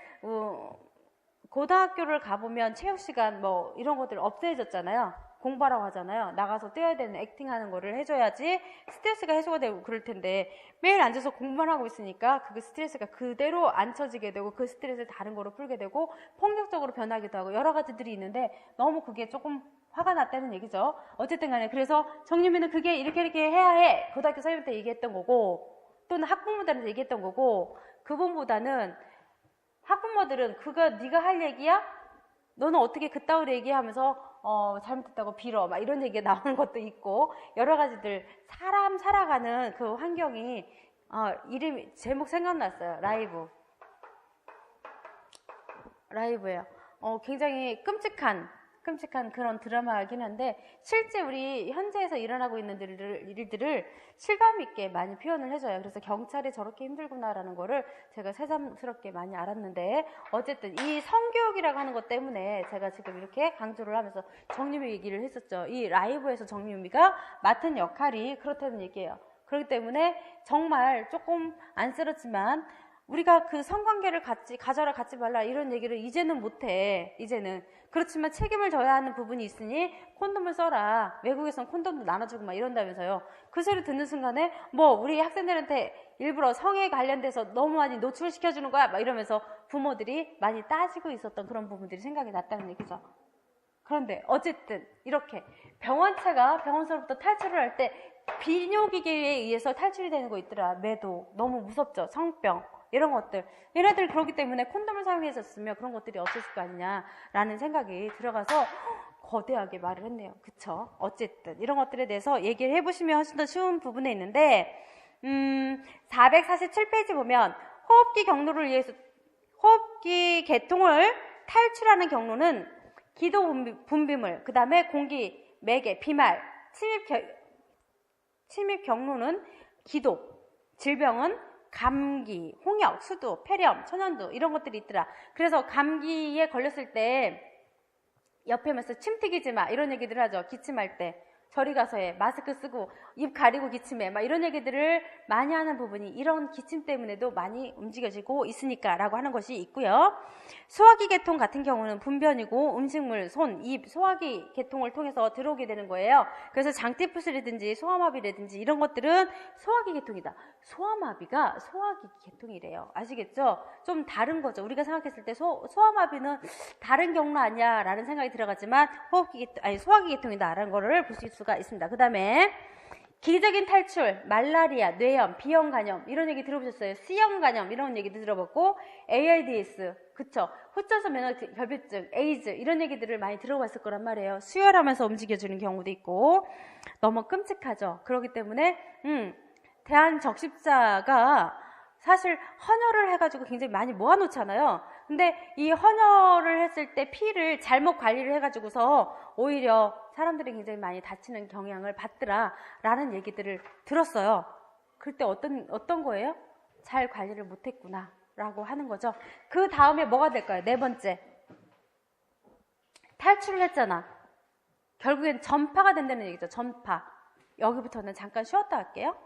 고등학교를 가보면 체육시간 뭐 이런 것들 없애졌잖아요. 공부하라고 하잖아요. 나가서 뛰어야 되는 액팅하는 거를 해줘야지 스트레스가 해소가 되고 그럴 텐데 매일 앉아서 공부만 하고 있으니까 그 스트레스가 그대로 앉혀지게 되고 그 스트레스를 다른 거로 풀게 되고 폭력적으로 변하기도 하고 여러 가지들이 있는데 너무 그게 조금 화가 났다는 얘기죠. 어쨌든 간에 그래서 정유미는 그게 이렇게 해야 해. 고등학교 선생님 때 얘기했던 거고 또는 학부모들한테 얘기했던 거고 그분보다는 학부모들은 그거 네가 할 얘기야? 너는 어떻게 그따위로 얘기하면서 잘못했다고 빌어 막 이런 얘기가 나오는 것도 있고 여러 가지들 사람 살아가는 그 환경이 이름이 제목 생각났어요. 라이브예요. 굉장히 끔찍한 그런 드라마이긴 한데 실제 우리 현재에서 일어나고 있는 일들을 실감 있게 많이 표현을 해줘요. 그래서 경찰이 저렇게 힘들구나라는 거를 제가 새삼스럽게 많이 알았는데 어쨌든 이 성교육이라고 하는 것 때문에 제가 지금 이렇게 강조를 하면서 정유미 얘기를 했었죠. 이 라이브에서 정유미가 맡은 역할이 그렇다는 얘기예요. 그렇기 때문에 정말 조금 안쓰럽지만 우리가 그 성관계를 가져라 갖지 말라 이런 얘기를 이제는 못해. 이제는 그렇지만 책임을 져야 하는 부분이 있으니 콘돔을 써라. 외국에선 콘돔도 나눠주고 막 이런다면서요. 그 소리 듣는 순간에 뭐 우리 학생들한테 일부러 성에 관련돼서 너무 많이 노출시켜주는 거야 막 이러면서 부모들이 많이 따지고 있었던 그런 부분들이 생각이 났다는 얘기죠. 그런데 어쨌든 이렇게 병원체가 병원서로부터 탈출을 할 때 비뇨기계에 의해서 탈출이 되는 거 있더라. 매도 너무 무섭죠. 성병 이런 것들. 얘네들 그렇기 때문에 콘돔을 사용했었으면 그런 것들이 없었을 거 아니냐라는 생각이 들어가서 거대하게 말을 했네요. 그쵸? 어쨌든 이런 것들에 대해서 얘기를 해보시면 훨씬 더 쉬운 부분에 있는데 447페이지 보면 호흡기 계통을 탈출하는 경로는 기도 분비물, 그 다음에 공기, 매개, 비말, 침입 경로는 기도, 질병은 감기, 홍역, 수두, 폐렴, 천연두 이런 것들이 있더라. 그래서 감기에 걸렸을 때 옆에 면서 침 튀기지 마 이런 얘기들을 하죠. 기침할 때 저리 가서 해, 마스크 쓰고 입 가리고 기침해 막 이런 얘기들을 많이 하는 부분이 이런 기침 때문에도 많이 움직여지고 있으니까 라고 하는 것이 있고요. 소화기 계통 같은 경우는 분변이고 음식물, 손, 입, 소화기 계통을 통해서 들어오게 되는 거예요. 그래서 장티푸스라든지 소아마비라든지 이런 것들은 소화기 계통이다. 소아마비가 소화기 계통이래요. 아시겠죠? 좀 다른 거죠. 우리가 생각했을 때 소아마비는 다른 경로 아니야 라는 생각이 들어가지만 소화기 계통이다 라는 거를 볼 수가 있습니다. 그 다음에 기적인 탈출, 말라리아, 뇌염, 비형 간염 이런 얘기 들어보셨어요? C형 간염 이런 얘기도 들어봤고 ARDS, 그쵸? 흩어서 면역결핍증, 에이즈 이런 얘기들을 많이 들어봤을 거란 말이에요. 수혈하면서 움직여주는 경우도 있고 너무 끔찍하죠. 그렇기 때문에 대한적십자가 사실 헌혈을 해가지고 굉장히 많이 모아놓잖아요. 근데 이 헌혈을 했을 때 피를 잘못 관리를 해가지고서 오히려 사람들이 굉장히 많이 다치는 경향을 받더라 라는 얘기들을 들었어요. 그럴 때 어떤 거예요? 잘 관리를 못했구나 라고 하는 거죠. 그 다음에 뭐가 될까요? 네 번째, 탈출을 했잖아. 결국엔 전파가 된다는 얘기죠. 전파. 여기부터는 잠깐 쉬었다 할게요.